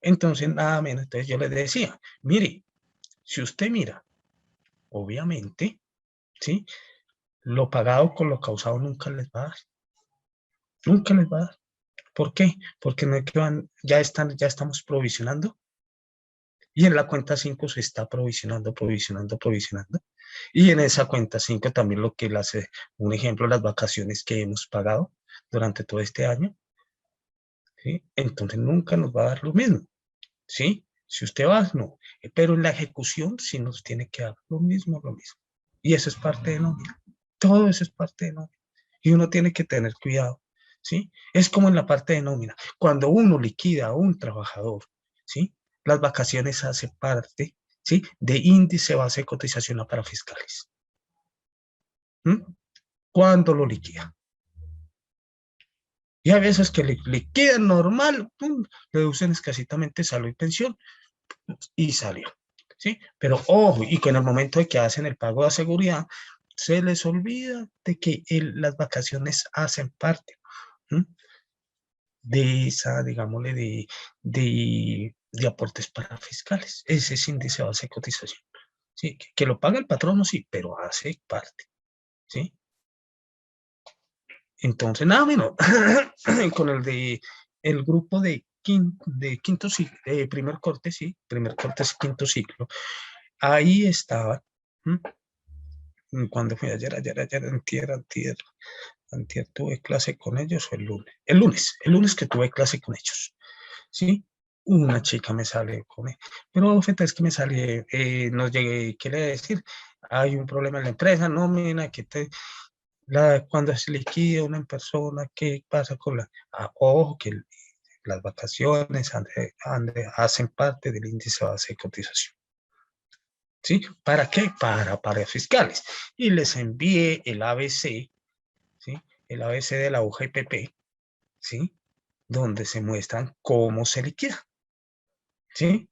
Entonces, nada menos, entonces yo les decía, mire, si usted mira, obviamente, ¿sí? Lo pagado con lo causado nunca les va a dar. Nunca les va a dar. ¿Por qué? Porque no es que ya estamos provisionando y en la cuenta 5 se está provisionando, provisionando, provisionando. Y en esa cuenta 5 también lo que le hace, un ejemplo, las vacaciones que hemos pagado durante todo este año, ¿sí? Entonces nunca nos va a dar lo mismo, ¿sí? Si usted va, no. Pero en la ejecución sí nos tiene que dar lo mismo, lo mismo. Y eso es parte de nómina. Todo eso es parte de nómina. Y uno tiene que tener cuidado, ¿sí? Es como en la parte de nómina. Cuando uno liquida a un trabajador, ¿sí? Las vacaciones hacen parte, ¿sí? De índice base de cotización para fiscales. ¿Cuándo lo liquida? Y a veces que liquidan normal, ¡pum! Reducen escasitamente salud y pensión y salió, ¿sí? Pero ojo, y que en el momento de que hacen el pago de seguridad, se les olvida de que las vacaciones hacen parte, ¿sí? De esa, digámosle, de aportes para fiscales. Ese es índice base de cotización. ¿Sí? Que lo paga el patrono, sí, pero hace parte. ¿Sí? Entonces, nada menos, con el grupo de quinto ciclo, primer corte, sí, primer corte es quinto ciclo. Ahí estaba, cuando fui ayer, antier tuve clase con ellos, o el lunes que tuve clase con ellos, ¿sí? Una chica me sale con él, pero fíjate, es que me sale, no llegué, quiere decir, hay un problema en la empresa, no, mira, cuando se liquida una persona, ¿qué pasa con ojo, que las vacaciones hacen parte del índice base de cotización? ¿Sí? ¿Para qué? Para fiscales. Y les envié el ABC, ¿sí? El ABC de la UGPP, ¿sí? Donde se muestran cómo se liquida, ¿sí?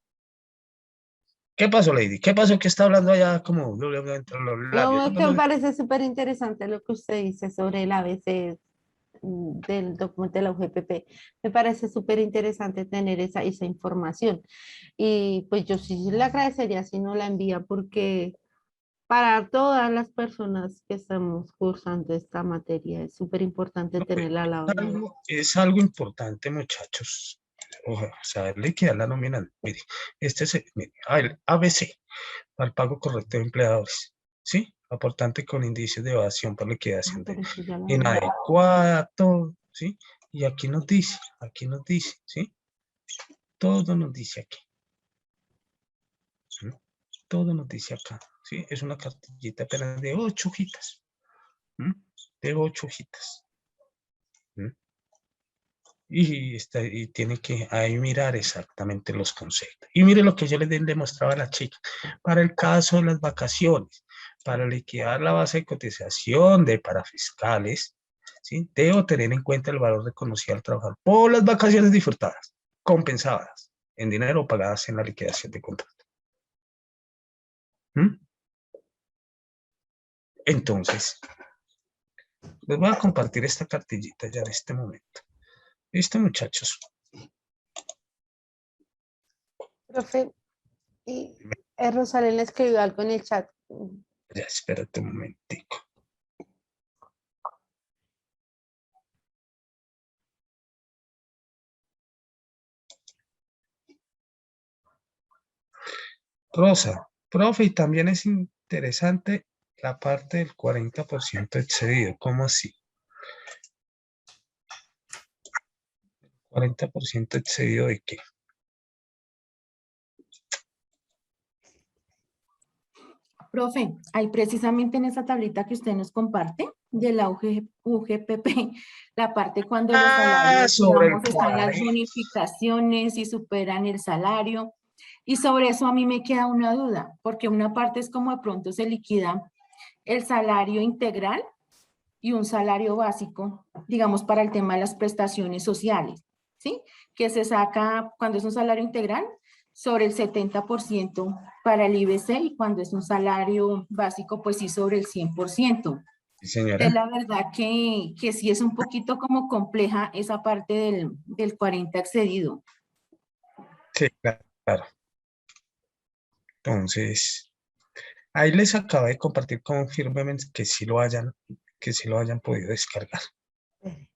¿Qué pasó, Lady? ¿Qué pasó que está hablando allá como entre los labios? No, que me parece súper interesante lo que usted dice sobre el ABC del documento de la UGPP. Me parece súper interesante tener esa información. Y pues yo sí le agradecería si no la envía porque para todas las personas que estamos cursando esta materia es súper importante tenerla a la mano. Es algo importante, muchachos. Saberle que a la nómina. Mire, mire, el ABC, para el pago correcto de empleadores. ¿Sí? Aportante con indicios de evasión por liquidación Pero eso ya la inadecuada, todo. ¿Sí? Y aquí nos dice, ¿sí? Todo nos dice aquí. ¿Sí? Todo nos dice acá. ¿Sí? Es una cartillita apenas de 8 hojitas. De 8 hojitas. Y tiene que ahí mirar exactamente los conceptos. Y mire lo que yo les demostraba a la chica. Para el caso de las vacaciones, para liquidar la base de cotización de parafiscales, ¿sí? Debo tener en cuenta el valor reconocido al trabajador por las vacaciones disfrutadas, compensadas en dinero o pagadas en la liquidación de contrato. ¿Mm? Entonces, les voy a compartir esta cartillita ya en este momento. ¿Listo, muchachos? Profe, y Rosalén le escribió algo en el chat. Ya, espérate un momentico. Rosa, profe, y también es interesante la parte del 40% excedido. ¿Cómo así? 40% excedido ¿de qué? Profe, ahí precisamente en esa tablita que usted nos comparte de la UGPP, la parte cuando los salarios, Sobre el digamos, están las 40. bonificaciones y superan el salario. Y sobre eso a mí me queda una duda, porque una parte es como de pronto se liquida el salario integral y un salario básico, digamos, para el tema de las prestaciones sociales, ¿sí? Que se saca cuando es un salario integral sobre el 70% para el IBC y cuando es un salario básico, pues sí, sobre el 100%. Sí, señora. Es la verdad que sí es un poquito como compleja esa parte del 40 excedido. Sí, claro. Entonces, ahí les acabo de compartir confirmen que sí lo hayan podido descargar. Espere,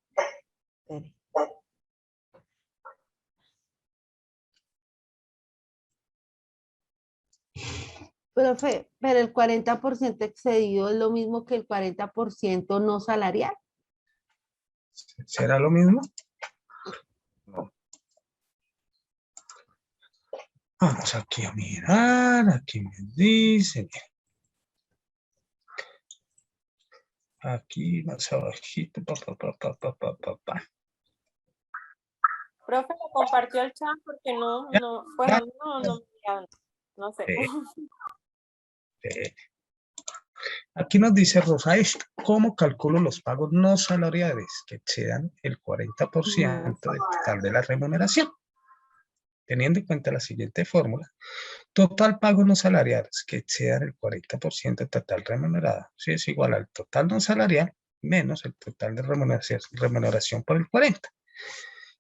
espere. Profe, pero el 40% excedido es lo mismo que el 40% no salarial. ¿Será lo mismo? No. Vamos aquí a mirar, aquí me dicen. Aquí más abajito, pa. Profe, ¿lo compartió el chat? Porque Ya, pues ya, a mí no sé. eh, Aquí nos dice Rosa, ¿cómo calculo los pagos no salariales que excedan el 40% del total de la remuneración? Teniendo en cuenta la siguiente fórmula, total pagos no salariales que excedan el 40% total remunerado, si es igual al total no salarial menos el total de remuneración por el 40%.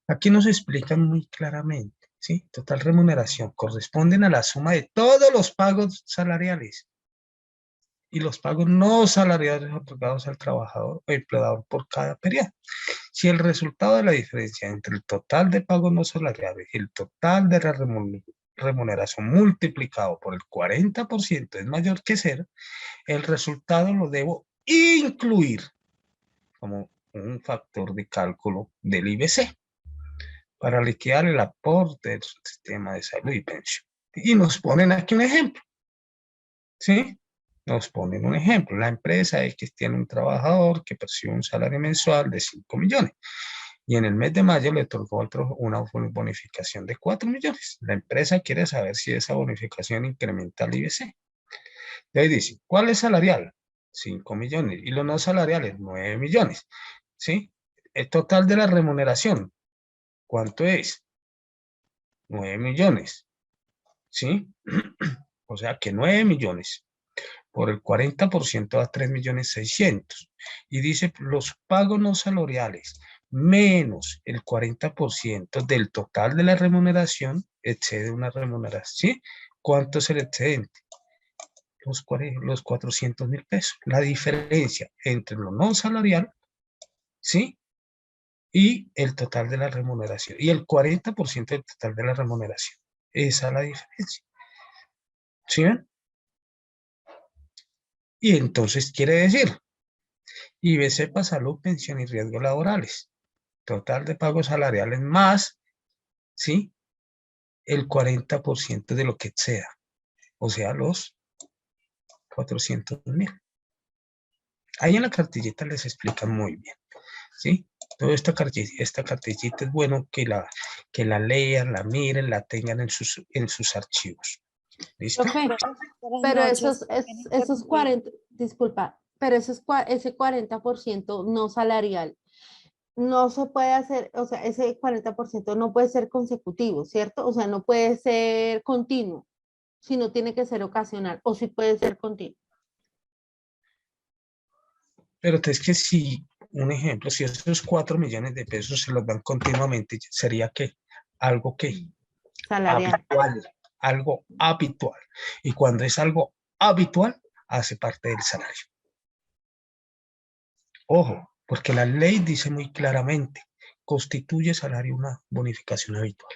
Aquí nos explican muy claramente, ¿sí? Total remuneración corresponden a la suma de todos los pagos salariales y los pagos no salariales otorgados al trabajador o empleador por cada periodo. Si el resultado de la diferencia entre el total de pagos no salariales y el total de la remuneración multiplicado por el 40% es mayor que 0, el resultado lo debo incluir como un factor de cálculo del IBC para liquidar el aporte del sistema de salud y pensión. Y nos ponen aquí un ejemplo, ¿sí? Nos ponen un ejemplo. La empresa X tiene un trabajador que percibe un salario mensual de 5 millones y en el mes de mayo le otorgó una bonificación de 4 millones. La empresa quiere saber si esa bonificación incrementa el IBC. Y ahí dice, ¿cuál es salarial? 5 millones. Y los no salariales, 9 millones. ¿Sí? El total de la remuneración, ¿cuánto es? 9 millones. ¿Sí? O sea que 9 millones por el 40% da 3.600.000. Y dice los pagos no salariales menos el 40% del total de la remuneración excede una remuneración. ¿Sí? ¿Cuánto es el excedente? Los 400.000 pesos. La diferencia entre lo no salarial, ¿sí? Y el total de la remuneración. Y el 40% del total de la remuneración. Esa es la diferencia. ¿Sí ven? Y entonces quiere decir, IBC para salud, pensión y riesgos laborales. Total de pagos salariales más, ¿sí? El 40% de lo que exceda. O sea, los 400.000. Ahí en la cartillita les explican muy bien, ¿sí? Toda esta cartillita es bueno que la lean, la miren, la tengan en sus archivos. ¿Listo? Profe, Buenas pero noches. esos 40, disculpa, pero ese 40% no salarial, no se puede hacer, o sea, ese 40% no puede ser consecutivo, ¿cierto? O sea, no puede ser continuo, sino tiene que ser ocasional, o sí puede ser continuo. Pero es que si, un ejemplo, si esos 4 millones de pesos se los dan continuamente, sería que algo que Salarial. habitual, algo habitual. Y cuando es algo habitual, hace parte del salario. Ojo, porque la ley dice muy claramente, constituye salario una bonificación habitual.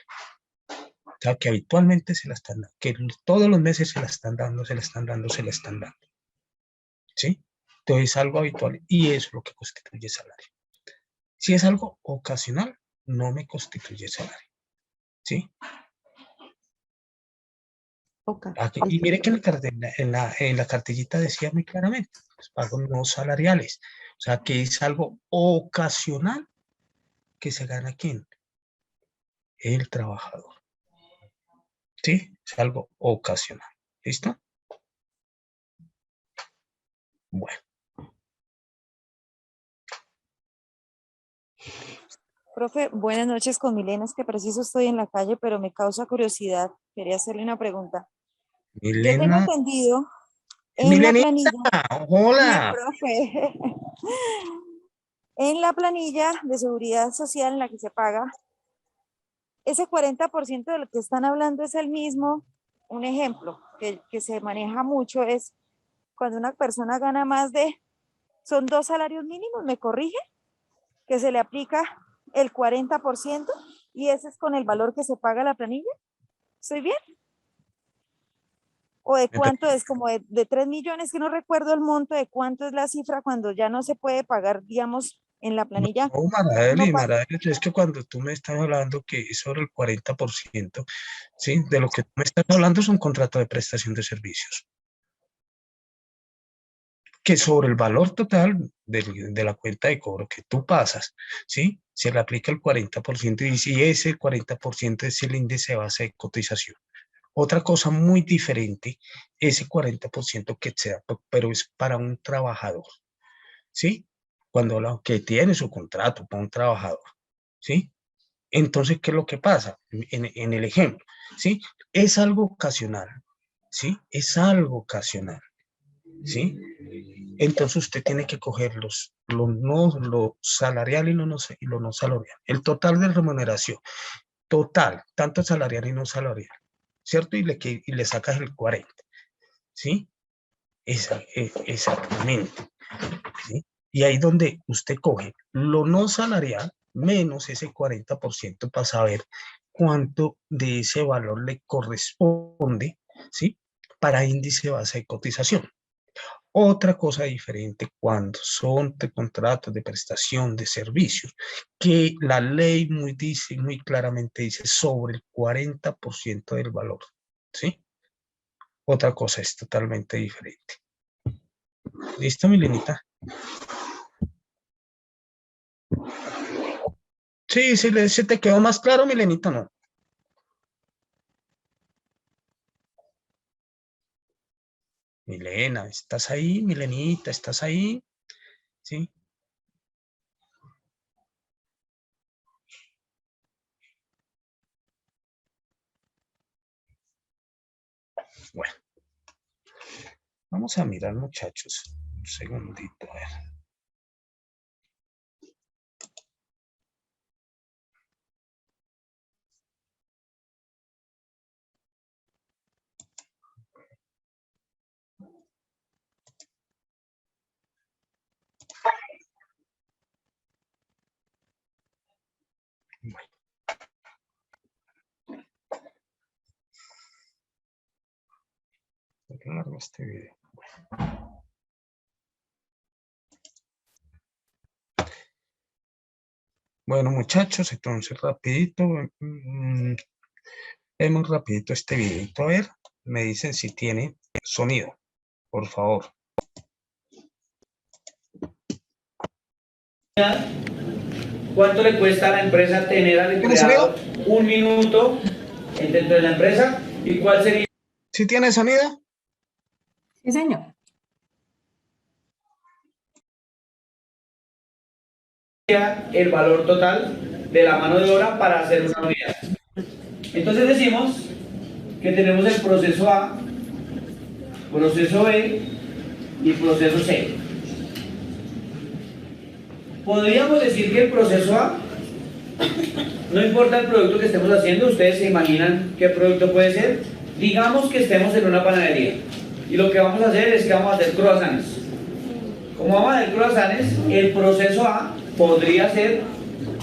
O sea, que habitualmente se la están dando, que todos los meses se la están dando, se la están dando, se la están dando. ¿Sí? Entonces es algo habitual y eso es lo que constituye salario. Si es algo ocasional, no me constituye salario. ¿Sí? Ok. Aquí, y mire que en la cartillita decía muy claramente, los pagos no salariales. O sea, que es algo ocasional que se gana ¿quién? El trabajador. ¿Sí? Es algo ocasional. ¿Listo? Bueno. Profe, buenas noches con Milena. Es que preciso estoy en la calle, pero me causa curiosidad. Quería hacerle una pregunta. Yo tengo Milena. entendido en la Milenita, planilla, hola. profe, en la planilla de seguridad social en la que se paga, ese 40% de lo que están hablando es el mismo. Un ejemplo que se maneja mucho es cuando una persona gana más de, son 2 salarios mínimos, ¿me corrige? Que se le aplica el 40% y ese es con el valor que se paga la planilla. ¿Estoy bien? ¿O de cuánto es? Como de 3 millones, que no recuerdo el monto de cuánto es la cifra cuando ya no se puede pagar, digamos, en la No, planilla. Uno Maradeli, Maradeli, es que cuando tú me estás hablando que es sobre el 40%, ¿sí? De lo que tú me estás hablando es un contrato de prestación de servicios, que sobre el valor total de la cuenta de cobro que tú pasas, ¿sí? Se le aplica el 40% y si ese 40% es el índice de base de cotización. Otra cosa muy diferente, ese 40% que se da, pero es para un trabajador, ¿sí? Cuando lo que tiene su contrato para un trabajador, ¿sí? Entonces, ¿qué es lo que pasa? En el ejemplo, ¿sí? Es algo ocasional, ¿sí? Es algo ocasional, ¿sí? Entonces usted tiene que coger lo salarial y lo no salarial. El total de remuneración, total, tanto salarial y no salarial, ¿cierto? Y le sacas el 40, ¿sí? Exactamente, ¿sí? Y ahí donde usted coge lo no salarial menos ese 40% para saber cuánto de ese valor le corresponde, ¿sí? Para índice base de cotización. Otra cosa diferente cuando son de contratos de prestación de servicios, que la ley muy claramente dice sobre el 40% del valor, ¿sí? Otra cosa es totalmente diferente. ¿Listo, Milenita? Sí, se te quedó más claro, Milenita, ¿no? Milena, ¿estás ahí? Milenita, ¿estás ahí? Sí. Bueno, vamos a mirar, muchachos. Un segundito, a ver. Bueno, ¿por qué largo este video? Bueno, muchachos, entonces rapidito, vemos rapidito este videito. A ver, me dicen si tiene sonido, por favor. ¿Cuánto le cuesta a la empresa tener al ¿Tiene sonido? empleado un minuto dentro de la empresa? ¿Y cuál sería? ¿Sí tiene sonido? Sí, señor. el valor total de la mano de obra para hacer una unidad. Entonces decimos que tenemos el proceso A, proceso B y proceso C. Podríamos decir que el proceso A, no importa el producto que estemos haciendo, ustedes se imaginan qué producto puede ser. Digamos que estemos en una panadería y lo que vamos a hacer es que vamos a hacer croissants. Como vamos a hacer croissants, el proceso A podría ser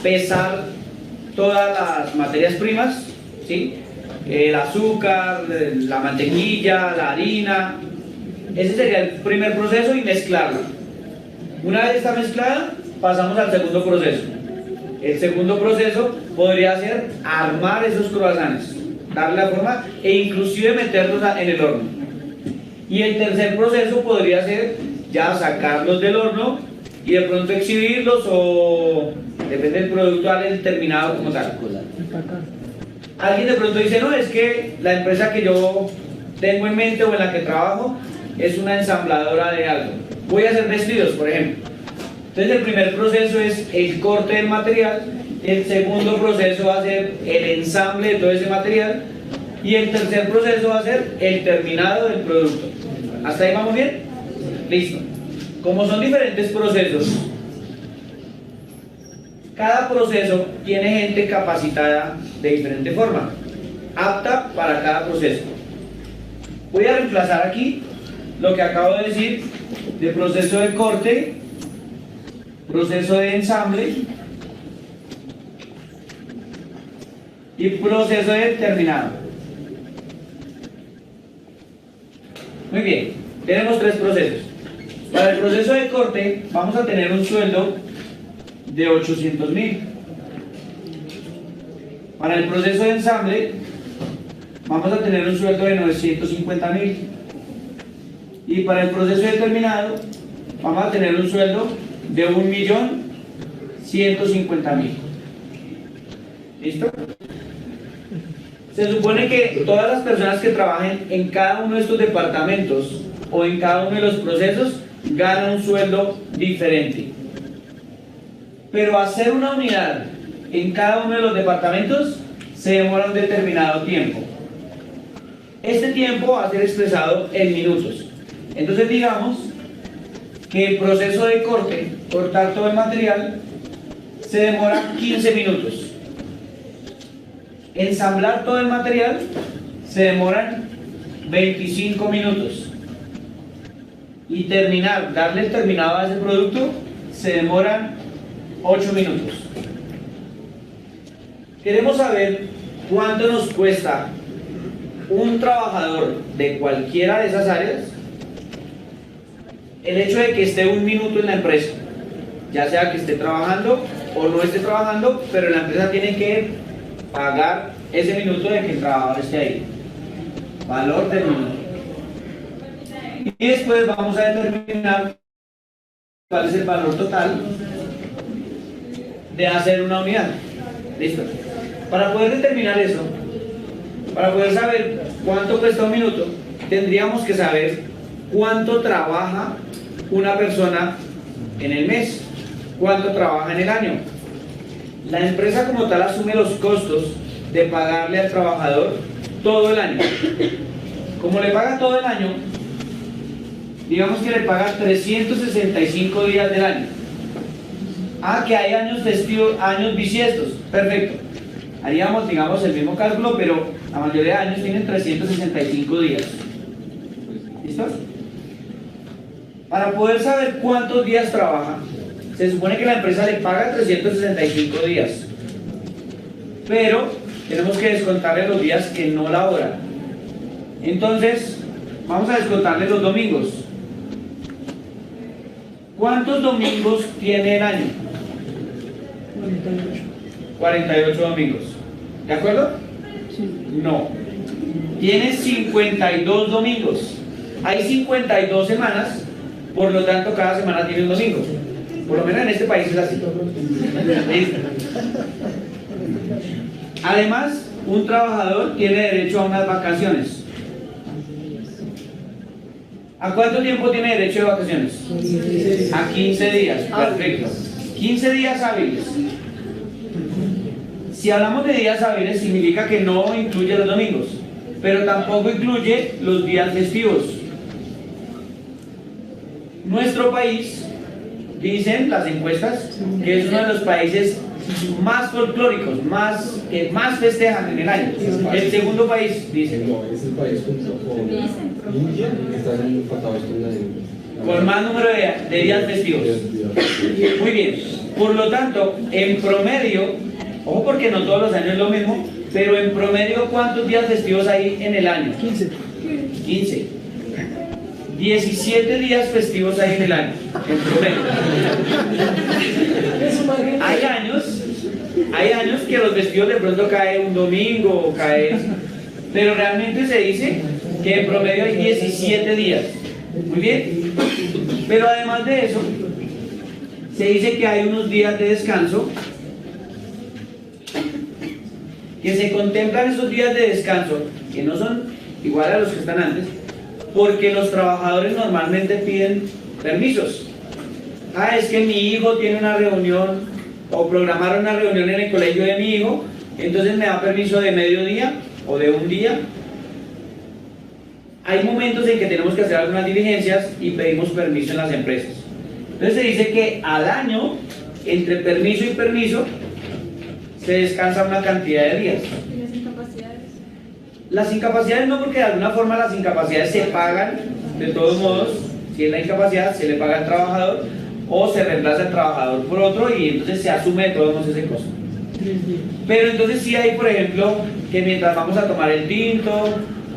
pesar todas las materias primas, ¿sí? El azúcar, la mantequilla, la harina. Ese sería el primer proceso y mezclarla. Una vez está mezclada, pasamos al segundo proceso. El segundo proceso podría ser armar esos croissants, darle la forma e inclusive meterlos en el horno. Y el tercer proceso podría ser ya sacarlos del horno y de pronto exhibirlos o depende del producto, darle el terminado como tal. Alguien de pronto dice, no, es que la empresa que yo tengo en mente o en la que trabajo es una ensambladora de algo. Voy a hacer vestidos, por ejemplo. Entonces el primer proceso es el corte del material, el segundo proceso va a ser el ensamble de todo ese material y el tercer proceso va a ser el terminado del producto. ¿Hasta ahí vamos bien? Listo. Como son diferentes procesos, cada proceso tiene gente capacitada de diferente forma, apta para cada proceso. Voy a reemplazar aquí lo que acabo de decir de proceso de corte, proceso de ensamble y proceso de terminado. Muy bien, tenemos tres procesos. Para el proceso de corte vamos a tener un sueldo de 800.000. Para el proceso de ensamble vamos a tener un sueldo de 950.000. Y para el proceso de terminado vamos a tener un sueldo de 1.150.000. ¿Listo? Se supone que todas las personas que trabajen en cada uno de estos departamentos o en cada uno de los procesos ganan un sueldo diferente. Pero hacer una unidad en cada uno de los departamentos se demora un determinado tiempo. Este tiempo va a ser expresado en minutos. Entonces digamos que el proceso de corte, cortar todo el material, se demora 15 minutos. Ensamblar todo el material se demoran 25 minutos. Y terminar, darle el terminado a ese producto, se demoran 8 minutos. Queremos saber cuánto nos cuesta un trabajador de cualquiera de esas áreas el hecho de que esté un minuto en la empresa, ya sea que esté trabajando o no esté trabajando, pero la empresa tiene que pagar ese minuto de que el trabajador esté ahí. Valor del minuto. Y después vamos a determinar cuál es el valor total de hacer una unidad. ¿Listo? Para poder determinar eso, para poder saber cuánto cuesta un minuto, tendríamos que saber cuánto trabaja una persona en el mes, cuánto trabaja en el año. La empresa como tal asume los costos de pagarle al trabajador todo el año. Como le paga todo el año, digamos que le paga 365 días del año. Ah, que hay años festivos, años bisiestos, perfecto. Haríamos, digamos, el mismo cálculo, pero la mayoría de años tienen 365 días. ¿Listo? Para poder saber cuántos días trabaja, se supone que la empresa le paga 365 días. Pero tenemos que descontarle los días que no labora. Entonces, vamos a descontarle los domingos. ¿Cuántos domingos tiene el año? 48 domingos. ¿De acuerdo? Sí. No. Tiene 52 domingos. Hay 52 semanas, por lo tanto cada semana tiene un domingo. Por lo menos en este país es así. ¿Listo? Además, un trabajador tiene derecho a unas vacaciones. ¿A cuánto tiempo tiene derecho de vacaciones? A 15 días. Perfecto. 15 días hábiles. Si hablamos de días hábiles, significa que no incluye los domingos, pero tampoco incluye los días festivos. Nuestro país, dicen las encuestas, que es uno de los países más folclóricos, que más festejan en el año. El segundo país, dicen. No, es el país junto con India, que está empatados con la India. Con más número de días festivos. Muy bien. Por lo tanto, en promedio, ojo porque no todos los años es lo mismo, pero en promedio, ¿cuántos días festivos hay en el año? 15. 15. 17 días festivos hay en el año, en promedio. Hay años que los festivos de pronto cae un domingo o cae, pero realmente se dice que en promedio hay 17 días. Muy bien. Pero además de eso, se dice que hay unos días de descanso, que se contemplan esos días de descanso, que no son igual a los que están antes, porque los trabajadores normalmente piden permisos. Ah, es que mi hijo tiene una reunión, o programaron una reunión en el colegio de mi hijo, entonces me da permiso de mediodía o de un día. Hay momentos en que tenemos que hacer algunas diligencias y pedimos permiso en las empresas. Entonces se dice que al año, entre permiso y permiso, se descansa una cantidad de días. ¿Y las incapacidades? Las incapacidades no, porque de alguna forma las incapacidades se pagan, de todos modos, si es la incapacidad, se le paga al trabajador o se reemplaza al trabajador por otro y entonces se asume de todos modos ese costo. Pero entonces sí hay, por ejemplo, que mientras vamos a tomar el tinto,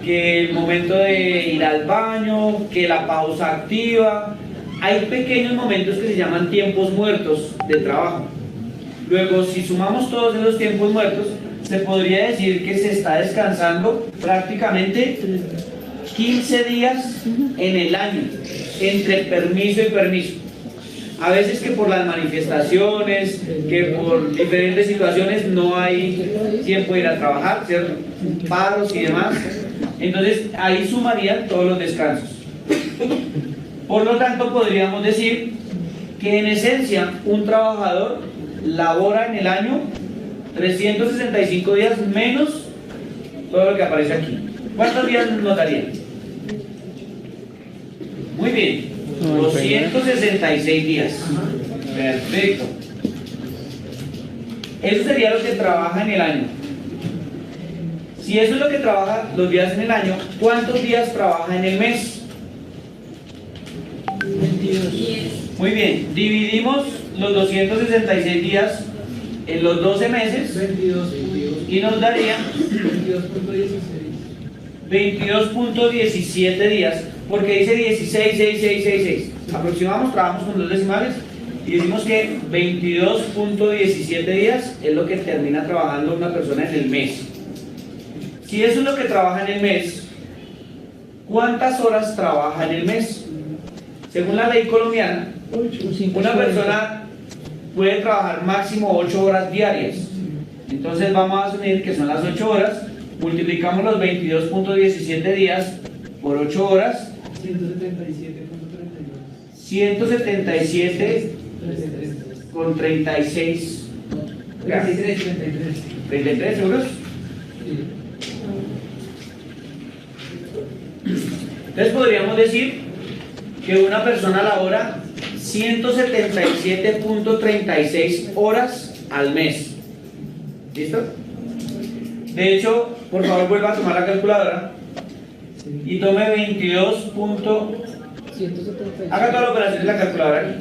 que el momento de ir al baño, que la pausa activa, hay pequeños momentos que se llaman tiempos muertos de trabajo. Luego, si sumamos todos esos tiempos muertos, se podría decir que se está descansando prácticamente 15 días en el año, entre permiso y permiso. A veces que por las manifestaciones, que por diferentes situaciones no hay tiempo de ir a trabajar, ¿cierto? Paros y demás. Entonces, ahí sumarían todos los descansos. Por lo tanto, podríamos decir que en esencia un trabajador labora en el año 365 días menos todo lo que aparece aquí. ¿Cuántos días nos darían? Muy bien, 266 días. Perfecto. Eso sería lo que trabaja en el año. Si eso es lo que trabaja los días en el año, ¿cuántos días trabaja en el mes? 22. Muy bien, dividimos los 266 días en los 12 meses 22. y nos daría 22.17 días, porque dice 16, 6, 6, 6, 6. Aproximamos, trabajamos con dos decimales y decimos que 22.17 días es lo que termina trabajando una persona en el mes. Si eso es lo que trabaja en el mes, ¿cuántas horas trabaja en el mes? Según la ley colombiana, una persona puede trabajar máximo 8 horas diarias. Entonces vamos a asumir que son las 8 horas, multiplicamos los 22.17 días por 8 horas, 177 con 36 33 euros. Entonces podríamos decir que una persona labora 177.36 horas al mes. ¿Listo? De hecho, por favor vuelva a tomar la calculadora y tome 22. Haga toda la operación de la calculadora.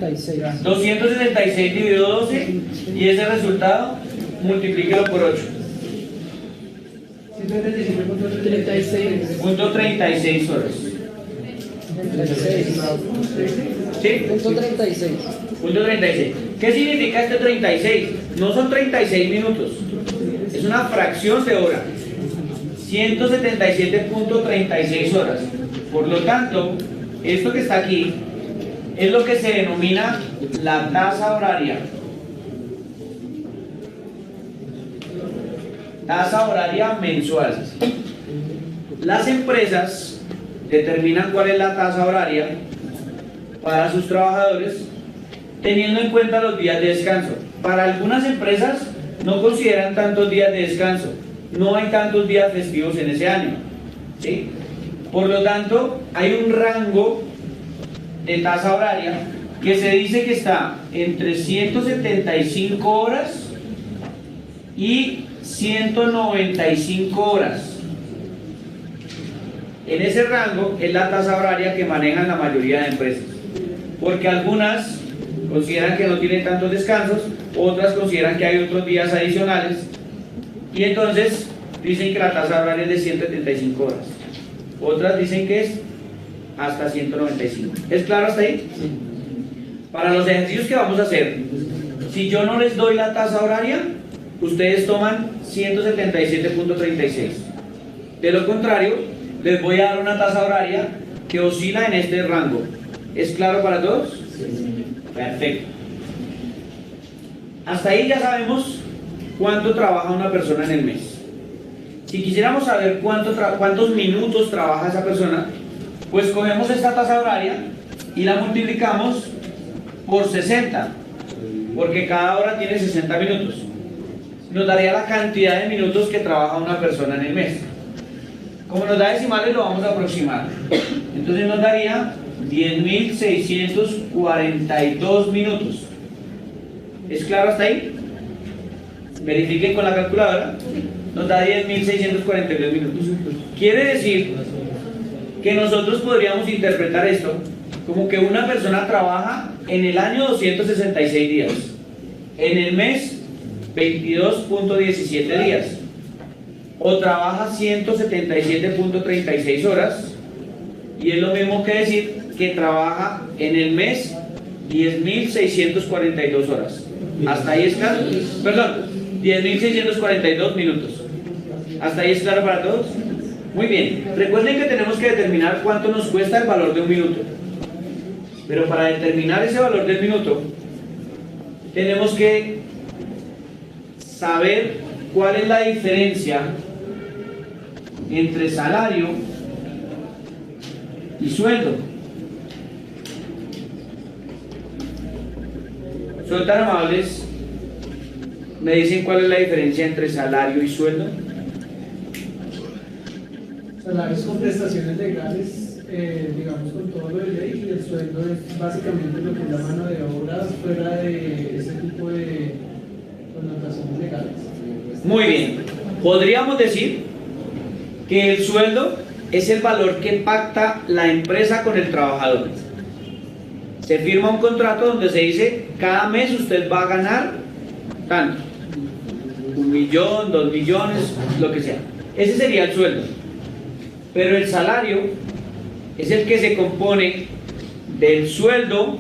276 dividido 12 y ese resultado multiplíquelo por 8. 136.36 horas. ¿Sí? Punto 36. Punto 36. ¿Qué significa este 36? No son 36 minutos. Es una fracción de hora. 177.36 horas. Por lo tanto, esto que está aquí es lo que se denomina la tasa horaria. Tasa horaria mensual. Las empresas determinan cuál es la tasa horaria para sus trabajadores teniendo en cuenta los días de descanso. Para algunas empresas no consideran tantos días de descanso, no hay tantos días festivos en ese año, ¿sí? Por lo tanto, hay un rango de tasa horaria que se dice que está entre 175 horas y 195 horas. En ese rango es la tasa horaria que manejan la mayoría de empresas, porque algunas consideran que no tienen tantos descansos, otras consideran que hay otros días adicionales, y entonces dicen que la tasa horaria es de 175 horas, otras dicen que es hasta 195. ¿Es claro hasta ahí? Sí. Para los ejercicios que vamos a hacer, si yo no les doy la tasa horaria, ustedes toman 177.36. De lo contrario, les voy a dar una tasa horaria que oscila en este rango. ¿Es claro para todos? Sí. Perfecto. Hasta ahí ya sabemos cuánto trabaja una persona en el mes. Si quisiéramos saber cuántos minutos trabaja esa persona, pues cogemos esta tasa horaria y la multiplicamos por 60, porque cada hora tiene 60 minutos. Nos daría la cantidad de minutos que trabaja una persona en el mes. Como nos da decimales, lo vamos a aproximar. Entonces nos daría 10.642 minutos. ¿Es claro hasta ahí? Verifiquen con la calculadora. Nos da 10.642 minutos. Quiere decir que nosotros podríamos interpretar esto como que una persona trabaja en el año 266 días, en el mes 22.17 días, o trabaja 177.36 horas, y es lo mismo que decir que trabaja en el mes 10.642 horas. ¿Hasta ahí es claro? Perdón, 10.642 minutos. ¿Hasta ahí es claro para todos? Muy bien. Recuerden que tenemos que determinar cuánto nos cuesta el valor de un minuto. Pero para determinar ese valor del minuto, tenemos que saber cuál es la diferencia entre salario y sueldo. ¿Son tan amables? ¿Me dicen cuál es la diferencia entre salario y sueldo? Salarios con prestaciones legales, digamos con todo lo de ley, y el sueldo es básicamente lo que es la mano de obra fuera de ese tipo de connotaciones legales. Muy bien. Podríamos decir que el sueldo es el valor que pacta la empresa con el trabajador. Se firma un contrato donde se dice cada mes usted va a ganar tanto, 1 millón, 2 millones, lo que sea. Ese sería el sueldo. Pero el salario es el que se compone del sueldo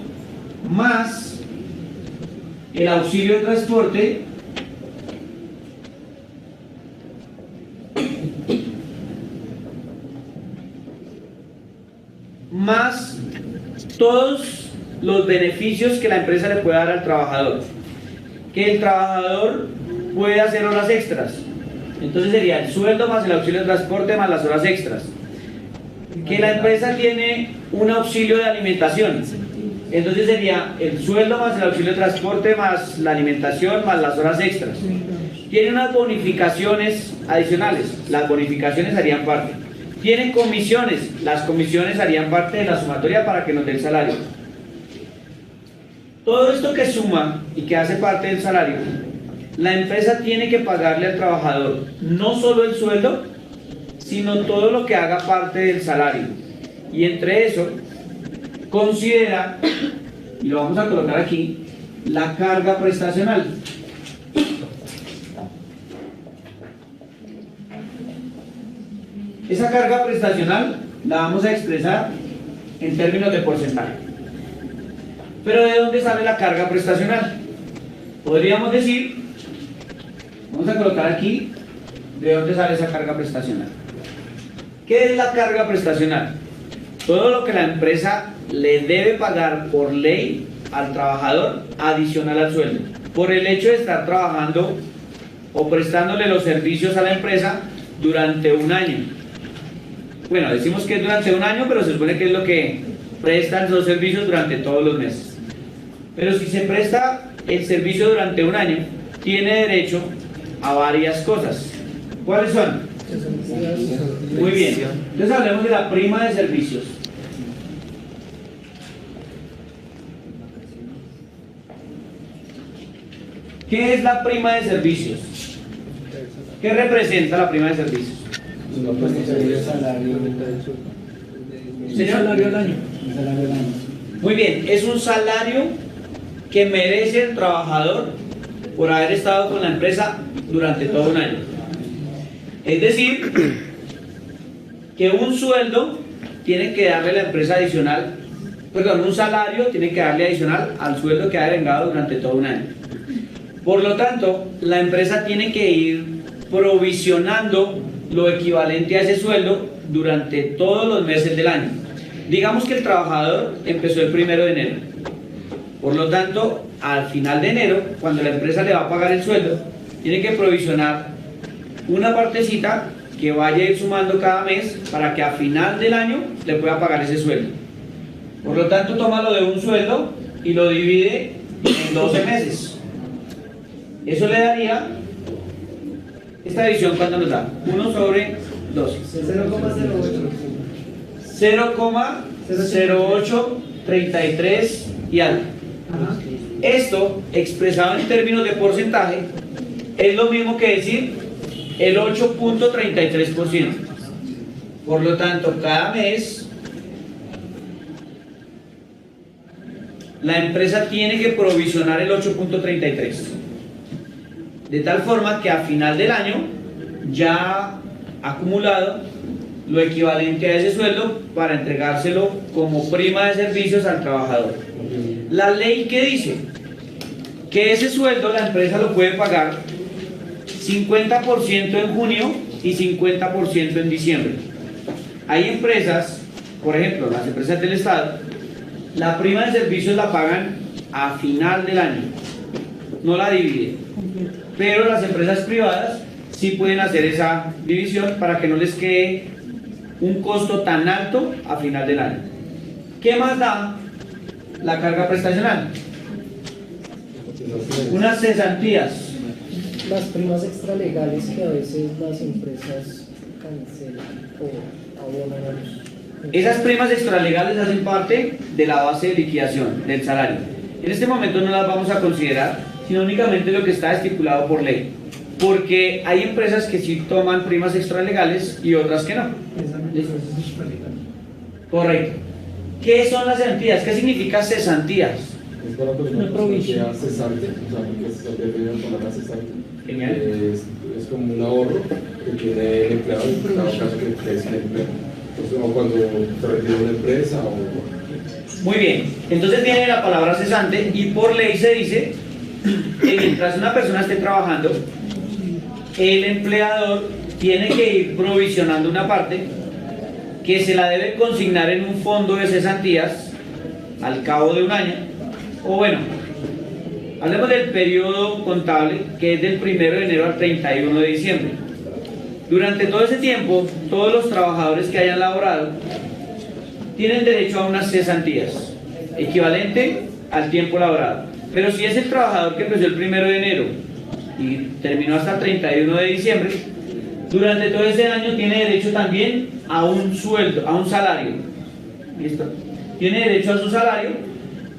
más el auxilio de transporte más todos los beneficios que la empresa le puede dar al trabajador. Que el trabajador puede hacer horas extras. Entonces sería el sueldo más el auxilio de transporte más las horas extras. Que la empresa tiene un auxilio de alimentación. Entonces sería el sueldo más el auxilio de transporte más la alimentación más las horas extras. Tiene unas bonificaciones adicionales. Las bonificaciones harían parte. Tienen comisiones. Las comisiones harían parte de la sumatoria para que nos dé el salario. Todo esto que suma y que hace parte del salario, la empresa tiene que pagarle al trabajador no solo el sueldo, sino todo lo que haga parte del salario. Y entre eso, considera, y lo vamos a colocar aquí, la carga prestacional. Esa carga prestacional la vamos a expresar en términos de porcentaje. Pero ¿de dónde sale la carga prestacional? Podríamos decir, vamos a colocar aquí, ¿de dónde sale esa carga prestacional? ¿Qué es la carga prestacional? Todo lo que la empresa le debe pagar por ley al trabajador adicional al sueldo, por el hecho de estar trabajando o prestándole los servicios a la empresa durante un año. Bueno, decimos que es durante un año, pero se supone que es lo que prestan los servicios durante todos los meses. Pero si se presta el servicio durante un año, tiene derecho a varias cosas. ¿Cuáles son? Muy bien. Entonces hablemos de la prima de servicios. ¿Qué es la prima de servicios? ¿Qué representa la prima de servicios? Una prestación de salario. Señor. Salario al año. Un salario al año. Muy bien, es un salario que merece el trabajador por haber estado con la empresa durante todo un año. Es decir, que un sueldo tiene que darle la empresa adicional, perdón, un salario tiene que darle adicional al sueldo que ha vengado durante todo un año. Por lo tanto, la empresa tiene que ir provisionando lo equivalente a ese sueldo durante todos los meses del año. Digamos que el trabajador empezó el 1 de enero. Por lo tanto, al final de enero, cuando la empresa le va a pagar el sueldo, tiene que provisionar una partecita que vaya a ir sumando cada mes para que a final del año le pueda pagar ese sueldo. Por lo tanto, toma lo de un sueldo y lo divide en 12 meses. Eso le daría, esta división, ¿cuánto nos da? 1 sobre 12. 0,0833 y algo. Esto, expresado en términos de porcentaje, es lo mismo que decir el 8.33%. Por lo tanto, cada mes la empresa tiene que provisionar el 8.33%. De tal forma que a final del año ya ha acumulado lo equivalente a ese sueldo para entregárselo como prima de servicios al trabajador. La ley que dice que ese sueldo la empresa lo puede pagar 50% en junio y 50% en diciembre. Hay empresas, por ejemplo, las empresas del Estado, la prima de servicios la pagan a final del año, no la dividen. Pero las empresas privadas sí pueden hacer esa división para que no les quede un costo tan alto a final del año. ¿Qué más da la carga prestacional? Unas cesantías. Las primas extralegales que a veces las empresas cancelan o abonan a los... Esas primas extralegales hacen parte de la base de liquidación del salario. En este momento no las vamos a considerar, sino únicamente lo que está estipulado por ley. Porque hay empresas que sí toman primas extralegales y otras que no. Correcto. ¿Qué son las cesantías? ¿Qué significa cesantías? Es para una persona que sea cesante, o sea, porque se refiere a la palabra cesante. Genial. Es como un ahorro que tiene el empleado en cada caso que crece el empleo. Entonces, o cuando se retira una empresa o... Muy bien. Entonces viene la palabra cesante y por ley se dice que mientras una persona esté trabajando, el empleador tiene que ir provisionando una parte que se la debe consignar en un fondo de cesantías al cabo de un año, o bueno, hablemos del periodo contable que es del 1 de enero al 31 de diciembre. Durante todo ese tiempo, todos los trabajadores que hayan laborado tienen derecho a unas cesantías, equivalente al tiempo laborado. Pero si es el trabajador que empezó el 1 de enero y terminó hasta el 31 de diciembre, durante todo ese año tiene derecho también a un sueldo, a un salario. ¿Listo? Tiene derecho a su salario,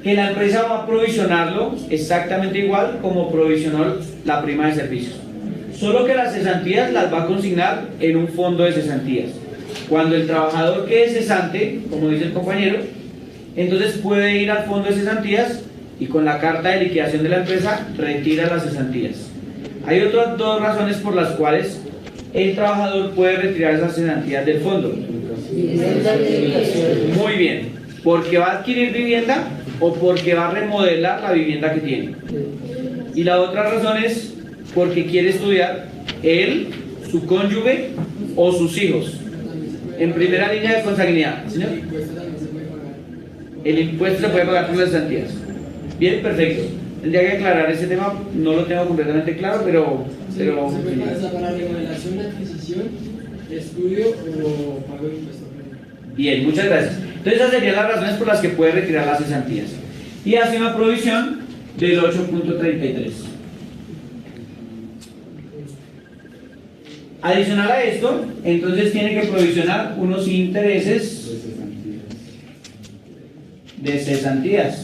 que la empresa va a provisionarlo exactamente igual como provisionó la prima de servicios. Solo que las cesantías las va a consignar en un fondo de cesantías. Cuando el trabajador quede cesante, como dice el compañero, entonces puede ir al fondo de cesantías y con la carta de liquidación de la empresa retira las cesantías. Hay otras dos razones por las cuales el trabajador puede retirar esas cesantías del fondo. Muy bien, porque va a adquirir vivienda o porque va a remodelar la vivienda que tiene. Y la otra razón es porque quiere estudiar él, su cónyuge o sus hijos. En primera línea de consanguinidad, ¿señor? El impuesto se puede pagar por las cesantías. Bien, perfecto. Tendría que aclarar ese tema, no lo tengo completamente claro, pero para remodelación, adquisición, estudio o pago de impuestos. Bien, muchas gracias. Entonces esas serían las razones por las que puede retirar las cesantías. y hace una provisión del 8.33. Adicional a esto, entonces tiene que provisionar unos intereses de cesantías.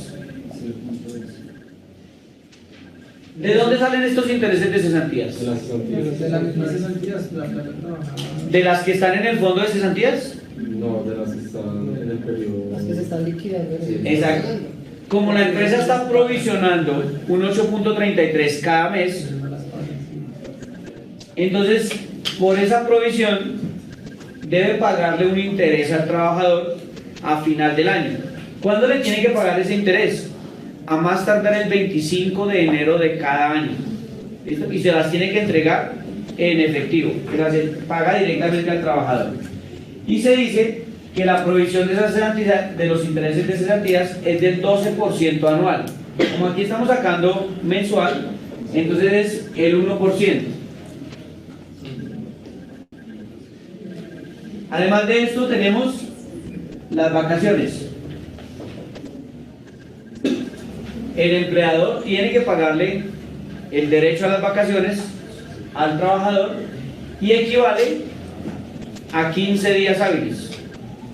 ¿De dónde salen estos intereses de cesantías? De las cesantías. De las mismas cesantías, la plata trabajada. ¿De las que están en el fondo de cesantías? No, de las que están en el periodo. Las que se están liquidando. Exacto. Como la empresa está provisionando un 8.33 cada mes, entonces por esa provisión debe pagarle un interés al trabajador a final del año. ¿Cuándo le tiene que pagar ese interés? A más tardar el 25 de enero de cada año. ¿Listo? Y se las tiene que entregar en efectivo, se las paga directamente al trabajador. Y se dice que la provisión de esas cesantías, de los intereses de cesantías, es del 12% anual. Como aquí estamos sacando mensual, entonces es el 1%. Además de esto tenemos las vacaciones. El empleador tiene que pagarle el derecho a las vacaciones al trabajador y equivale a 15 días hábiles.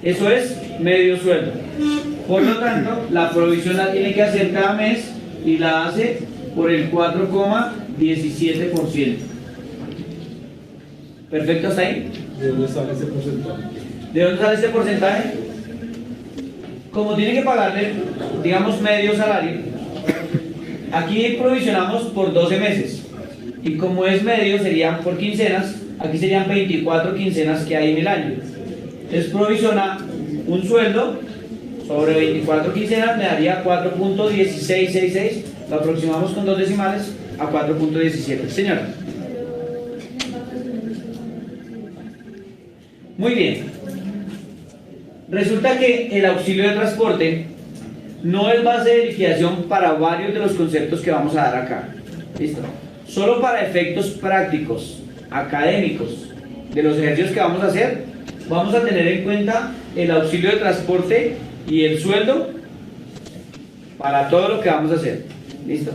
Eso es medio sueldo. Por lo tanto, la provisión la tiene que hacer cada mes y la hace por el 4,17%. ¿Perfecto hasta ahí? ¿De dónde sale ese porcentaje? ¿De dónde sale este porcentaje? Como tiene que pagarle, digamos, medio salario, aquí provisionamos por 12 meses. Y como es medio, serían por quincenas, aquí serían 24 quincenas que hay en el año. Entonces provisiona un sueldo sobre 24 quincenas, me daría 4.1666, lo aproximamos con 2 decimales a 4.17. Señora. Muy bien. Resulta que el auxilio de transporte no es base de liquidación para varios de los conceptos que vamos a dar acá. ¿Listo? Solo para efectos prácticos, académicos, de los ejercicios que vamos a hacer, vamos a tener en cuenta el auxilio de transporte y el sueldo para todo lo que vamos a hacer. ¿Listo?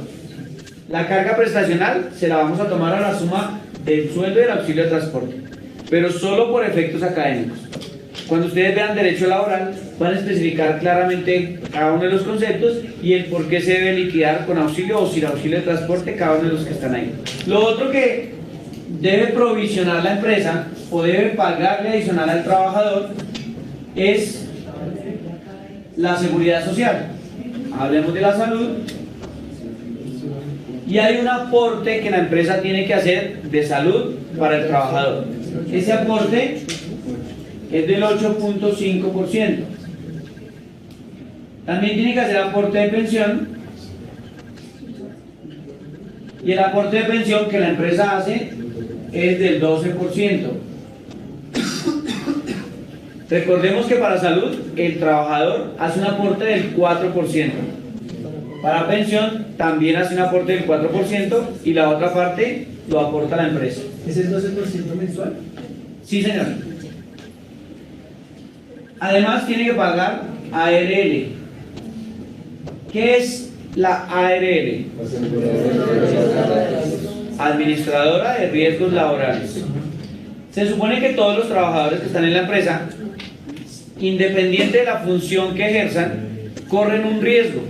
La carga prestacional se la vamos a tomar a la suma del sueldo y del auxilio de transporte, pero solo por efectos académicos. Cuando ustedes vean derecho laboral, van a especificar claramente cada uno de los conceptos y el por qué se debe liquidar con auxilio o sin auxilio de transporte cada uno de los que están ahí. Lo otro que debe provisionar la empresa o debe pagarle adicional al trabajador es la seguridad social. Hablemos de la salud. Y hay un aporte que la empresa tiene que hacer de salud para el trabajador. Ese aporte es del 8.5%. También tiene que hacer aporte de pensión. Y el aporte de pensión que la empresa hace es del 12%. Recordemos que para salud el trabajador hace un aporte del 4%. Para pensión también hace un aporte del 4% y la otra parte lo aporta la empresa. ¿Ese es 12% mensual? Sí, señor. Además tiene que pagar ARL. ¿Qué es la ARL? Administradora de Riesgos Laborales. Se supone que todos los trabajadores que están en la empresa, independiente de la función que ejerzan, corren un riesgo.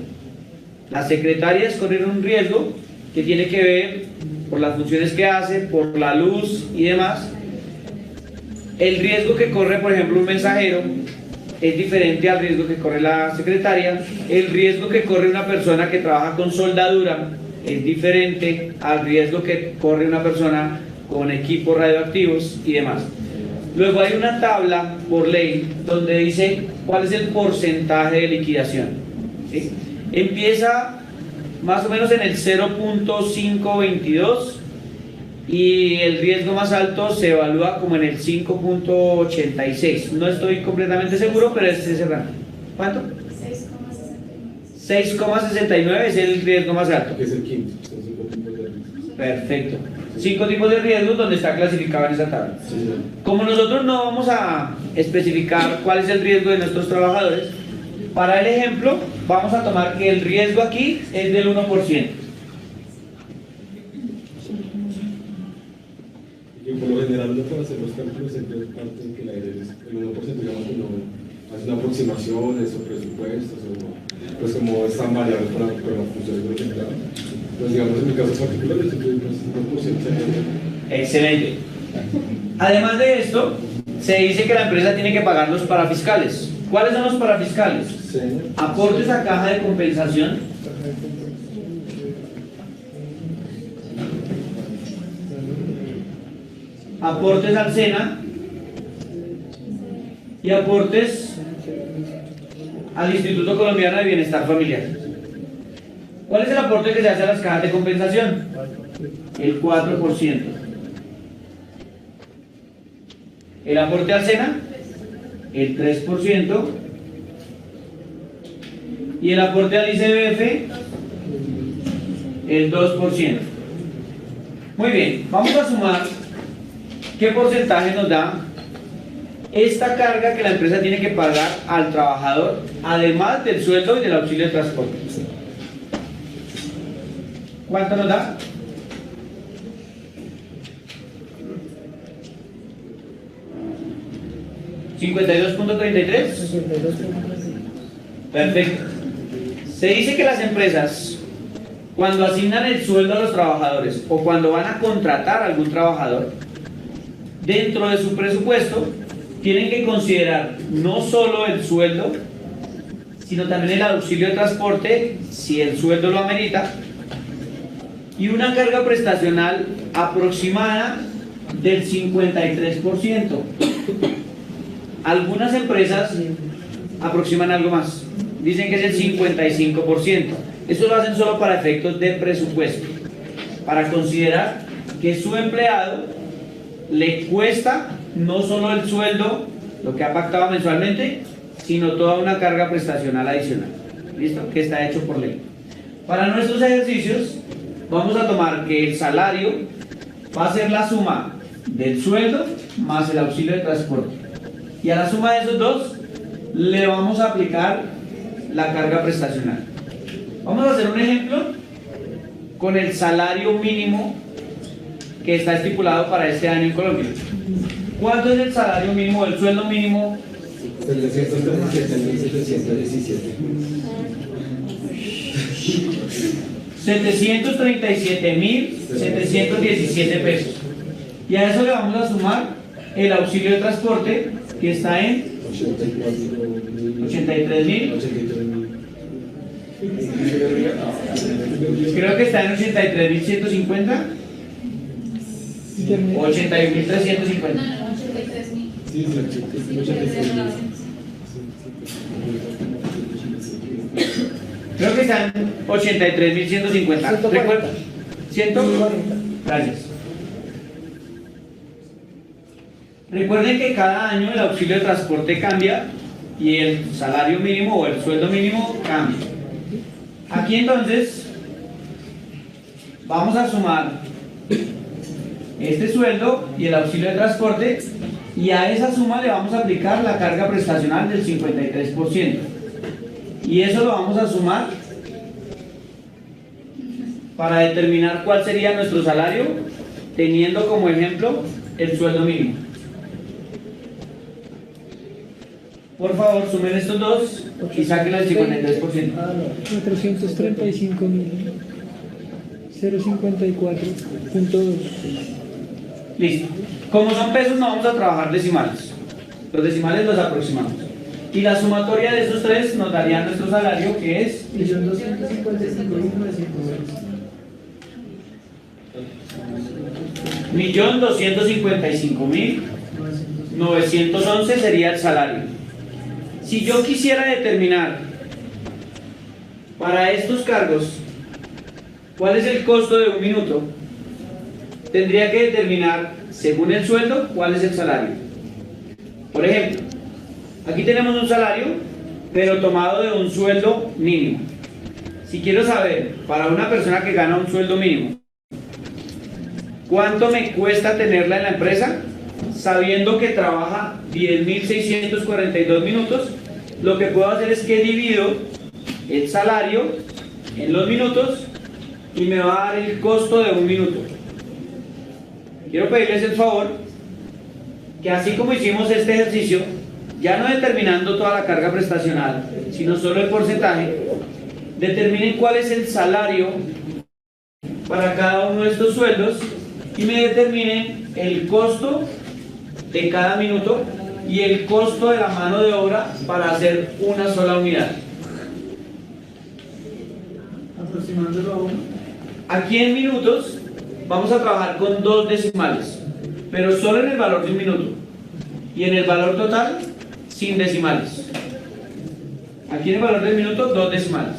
Las secretarias corren un riesgo que tiene que ver por las funciones que hace, por la luz y demás. El riesgo que corre, por ejemplo, un mensajero es diferente al riesgo que corre la secretaria. El riesgo que corre una persona que trabaja con soldadura es diferente al riesgo que corre una persona con equipos radioactivos y demás. Luego hay una tabla por ley donde dice cuál es el porcentaje de liquidación. ¿Sí? Empieza más o menos en el 0.522 y el riesgo más alto se evalúa como en el 5.86. No estoy completamente seguro, pero es ese rango. ¿Cuánto? 6,69 es el riesgo más alto. Que es el quinto. Son 5 tipos de riesgos. Perfecto. 5 tipos de riesgos donde está clasificado en esa tabla. Sí, sí. Como nosotros no vamos a especificar cuál es el riesgo de nuestros trabajadores, para el ejemplo vamos a tomar que el riesgo aquí es del 1%. Y por lo general uno para hacer los cálculos siempre parte de que el 1% digamos que no hace una aproximación de esos presupuestos o pues como es tan variable para las funciones de los empleados. Pues digamos en mi caso particular yo siempre digo 1%. Excelente. Además de esto, se dice que la empresa tiene que pagar los parafiscales. ¿Cuáles son los parafiscales? Sí. Aportes a caja de compensación, aportes al SENA y aportes al Instituto Colombiano de Bienestar Familiar. ¿Cuál es el aporte que se hace a las cajas de compensación? El 4%. El aporte al SENA, el 3%. Y el aporte al ICBF, el 2%. Muy bien, vamos a sumar qué porcentaje nos da esta carga que la empresa tiene que pagar al trabajador, además del sueldo y del auxilio de transporte. ¿Cuánto nos da? ¿52.33? Perfecto. Se dice que las empresas, cuando asignan el sueldo a los trabajadores o cuando van a contratar a algún trabajador, dentro de su presupuesto tienen que considerar no solo el sueldo, sino también el auxilio de transporte, si el sueldo lo amerita, y una carga prestacional aproximada del 53%. Algunas empresas aproximan algo más, dicen que es el 55%. Eso lo hacen solo para efectos de presupuesto, para considerar que su empleado le cuesta no solo el sueldo, lo que ha pactado mensualmente, sino toda una carga prestacional adicional. ¿Listo? Que está hecho por ley. Para nuestros ejercicios, vamos a tomar que el salario va a ser la suma del sueldo más el auxilio de transporte. Y a la suma de esos dos, le vamos a aplicar la carga prestacional. Vamos a hacer un ejemplo con el salario mínimo que está estipulado para este año en Colombia. ¿Cuánto es el salario mínimo o el sueldo mínimo? 737.717 pesos. Y a eso le vamos a sumar el auxilio de transporte, que está en 83.000. Creo que está en 83.150 o 81.350. Creo que están 83.150. ¿Recuerda? 140. Gracias. Recuerden que cada año el auxilio de transporte cambia y el salario mínimo o el sueldo mínimo cambia. Aquí entonces vamos a sumar este sueldo y el auxilio de transporte, y a esa suma le vamos a aplicar la carga prestacional del 53%. Y eso lo vamos a sumar para determinar cuál sería nuestro salario, teniendo como ejemplo el sueldo mínimo. Por favor, sumen estos dos y saquen el 53%. 435.054.2. Listo. Como son pesos, no vamos a trabajar decimales. Los decimales los aproximamos. Y la sumatoria de esos tres nos daría nuestro salario, que es 1.255.911 sería el salario. Si yo quisiera determinar para estos cargos cuál es el costo de un minuto, tendría que determinar, según el sueldo, cuál es el salario. Por ejemplo, aquí tenemos un salario, pero tomado de un sueldo mínimo. Si quiero saber, para una persona que gana un sueldo mínimo, ¿cuánto me cuesta tenerla en la empresa? Sabiendo que trabaja 10.642 minutos, lo que puedo hacer es que divido el salario en los minutos y me va a dar el costo de un minuto. Quiero pedirles el favor que así como hicimos este ejercicio, ya no determinando toda la carga prestacional, sino solo el porcentaje, determinen cuál es el salario para cada uno de estos sueldos y me determinen el costo de cada minuto y el costo de la mano de obra para hacer una sola unidad. Aproximándolo a uno. Aquí en minutos vamos a trabajar con 2 decimales, pero solo en el valor de un minuto y en el valor total sin decimales. Aquí en el valor del minuto 2 decimales.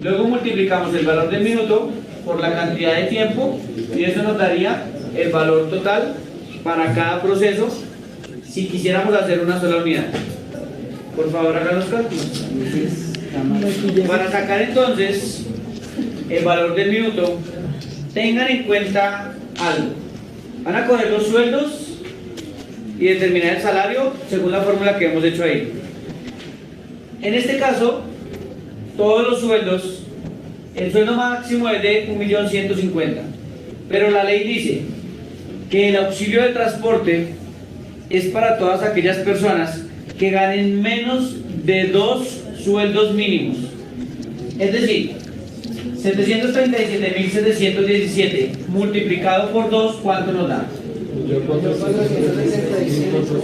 Luego multiplicamos el valor del minuto por la cantidad de tiempo y eso nos daría el valor total para cada proceso si quisiéramos hacer una sola unidad. Por favor, hagan los cálculos. Para sacar entonces el valor del minuto, tengan en cuenta algo. Van a coger los sueldos y determinar el salario según la fórmula que hemos hecho ahí. En este caso, todos los sueldos, el sueldo máximo es de 1.150.000, pero la ley dice que el auxilio de transporte es para todas aquellas personas que ganen menos de 2 sueldos mínimos. Es decir, 737.717 multiplicado por 2, ¿cuánto nos da? 434.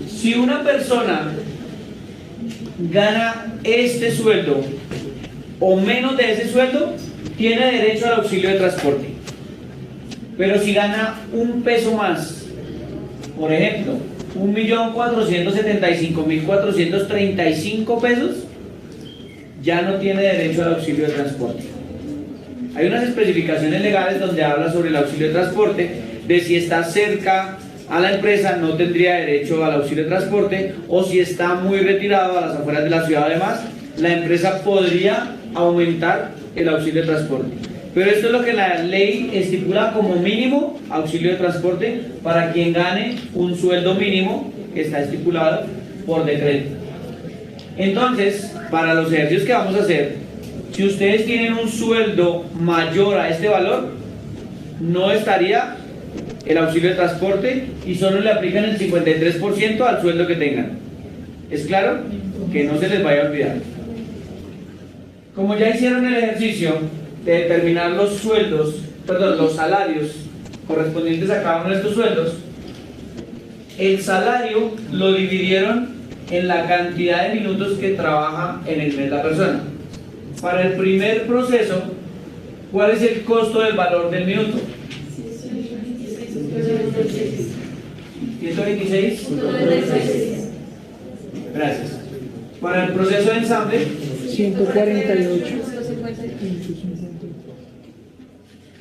Si una persona gana este sueldo o menos de ese sueldo, tiene derecho al auxilio de transporte. Pero si gana un peso más, por ejemplo, 1.475.435 pesos, ya no tiene derecho al auxilio de transporte. Hay unas especificaciones legales donde habla sobre el auxilio de transporte, de si está cerca a la empresa no tendría derecho al auxilio de transporte, o si está muy retirado a las afueras de la ciudad. Además, la empresa podría aumentar el auxilio de transporte. Pero esto es lo que la ley estipula como mínimo auxilio de transporte para quien gane un sueldo mínimo que está estipulado por decreto. Entonces, para los ejercicios que vamos a hacer, si ustedes tienen un sueldo mayor a este valor, no estaría el auxilio de transporte y solo le aplican el 53% al sueldo que tengan. ¿Es claro? Que no se les vaya a olvidar. Como ya hicieron el ejercicio de determinar los sueldos, perdón, los salarios correspondientes a cada uno de estos sueldos, el salario lo dividieron en la cantidad de minutos que trabaja en el mes la persona. Para el primer proceso, ¿cuál es el costo del valor del minuto? 126. Gracias. Para el proceso de ensamble, 148.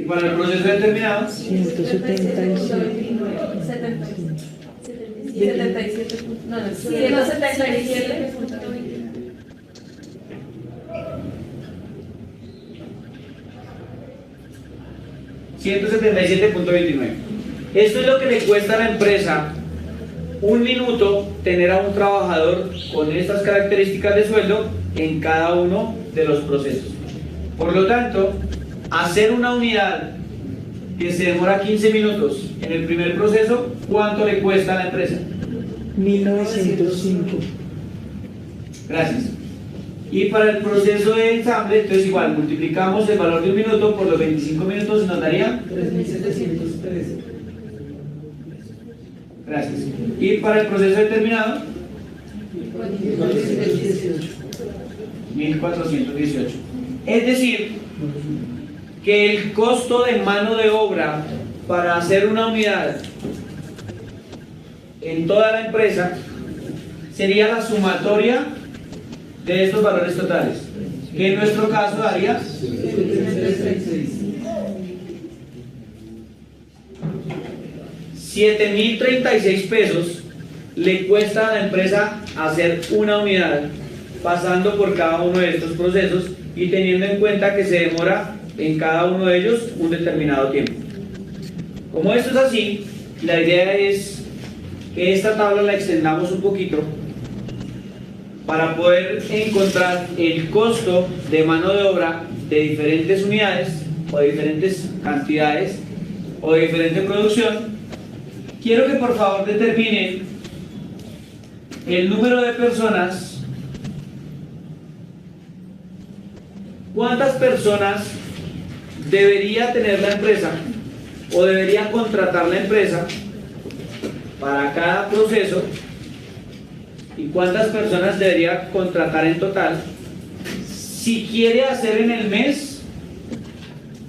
y para el proceso determinado, 177. 77. No, 177. 177.29. Esto es lo que le cuesta a la empresa un minuto tener a un trabajador con estas características de sueldo en cada uno de los procesos. Por lo tanto, hacer una unidad que se demora 15 minutos en el primer proceso, ¿cuánto le cuesta a la empresa? 1905. Gracias. Y para el proceso de ensamble, entonces igual, multiplicamos el valor de un minuto por los 25 minutos y nos daría 3.713. Gracias. Y para el proceso determinado, 1418. Es decir, que el costo de mano de obra para hacer una unidad en toda la empresa sería la sumatoria de estos valores totales, que en nuestro caso daría 7.036 pesos le cuesta a la empresa hacer una unidad, pasando por cada uno de estos procesos y teniendo en cuenta que se demora en cada uno de ellos un determinado tiempo. Como esto es así, la idea es que esta tabla la extendamos un poquito para poder encontrar el costo de mano de obra de diferentes unidades o de diferentes cantidades o de diferente producción, quiero que por favor determinen el número de personas, cuántas personas debería tener la empresa o debería contratar la empresa para cada proceso y cuántas personas debería contratar en total si quiere hacer en el mes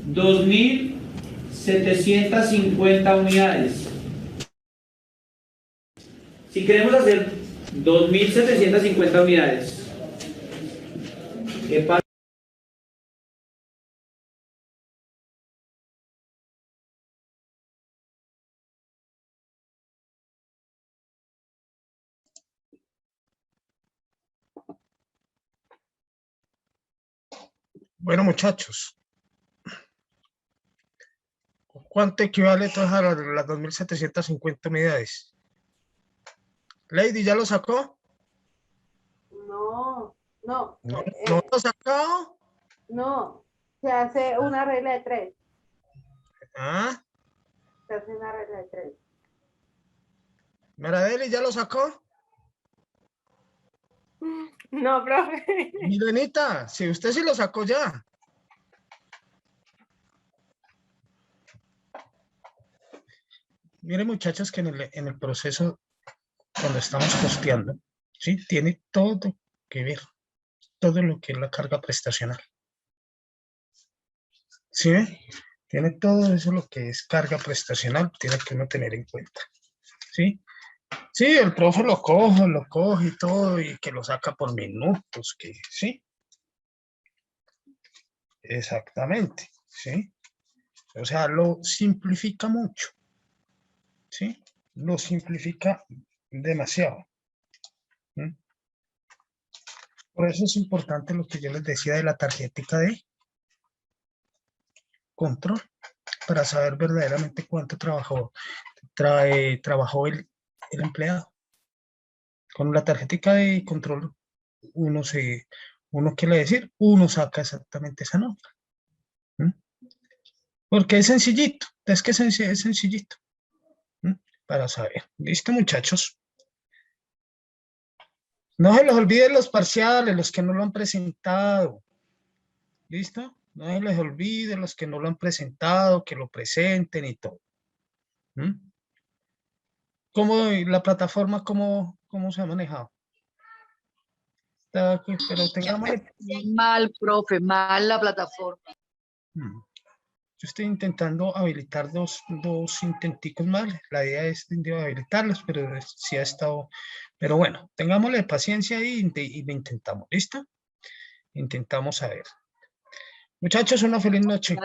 2.750 unidades. Si queremos hacer 2.750 unidades, ¿qué pasa? Bueno, muchachos, ¿cuánto equivale entonces a las 2.750 unidades? Lady, ¿ya lo sacó? No, no. ¿No lo ha sacado? No, se hace una regla de 3. ¿Ah? Se hace una regla de 3. ¿Maradeli ya lo sacó? No, profe. Milenita, si usted sí lo sacó ya. Miren, muchachos, que en el proceso, cuando estamos costeando, ¿sí? Tiene todo que ver, todo lo que es la carga prestacional. ¿Sí ve? Tiene todo eso lo que es carga prestacional, tiene que uno tener en cuenta. ¿Sí? Sí, el profe lo coge y todo, y que lo saca por minutos, que sí. Exactamente, ¿sí? O sea, lo simplifica mucho, ¿sí? Lo simplifica demasiado. ¿Sí? Por eso es importante lo que yo les decía de la tarjetica de control, para saber verdaderamente cuánto trabajó el empleado. Con la tarjetica de control, uno quiere decir, uno saca exactamente esa nota. ¿Mm? Porque es sencillito, es que es sencillito. ¿Mm? Para saber. ¿Listo, muchachos? No se les olvide los parciales, los que no lo han presentado. ¿Listo? No se les olvide los que no lo han presentado, que lo presenten y todo. ¿Mm? ¿Cómo la plataforma, cómo se ha manejado? Pero tengamos... Mal, profe, mal la plataforma. Yo estoy intentando habilitar dos intenticos más. La idea es de habilitarlos, pero sí ha estado... Pero bueno, tengámosle paciencia y lo intentamos. ¿Listo? Intentamos a ver. Muchachos, una feliz noche.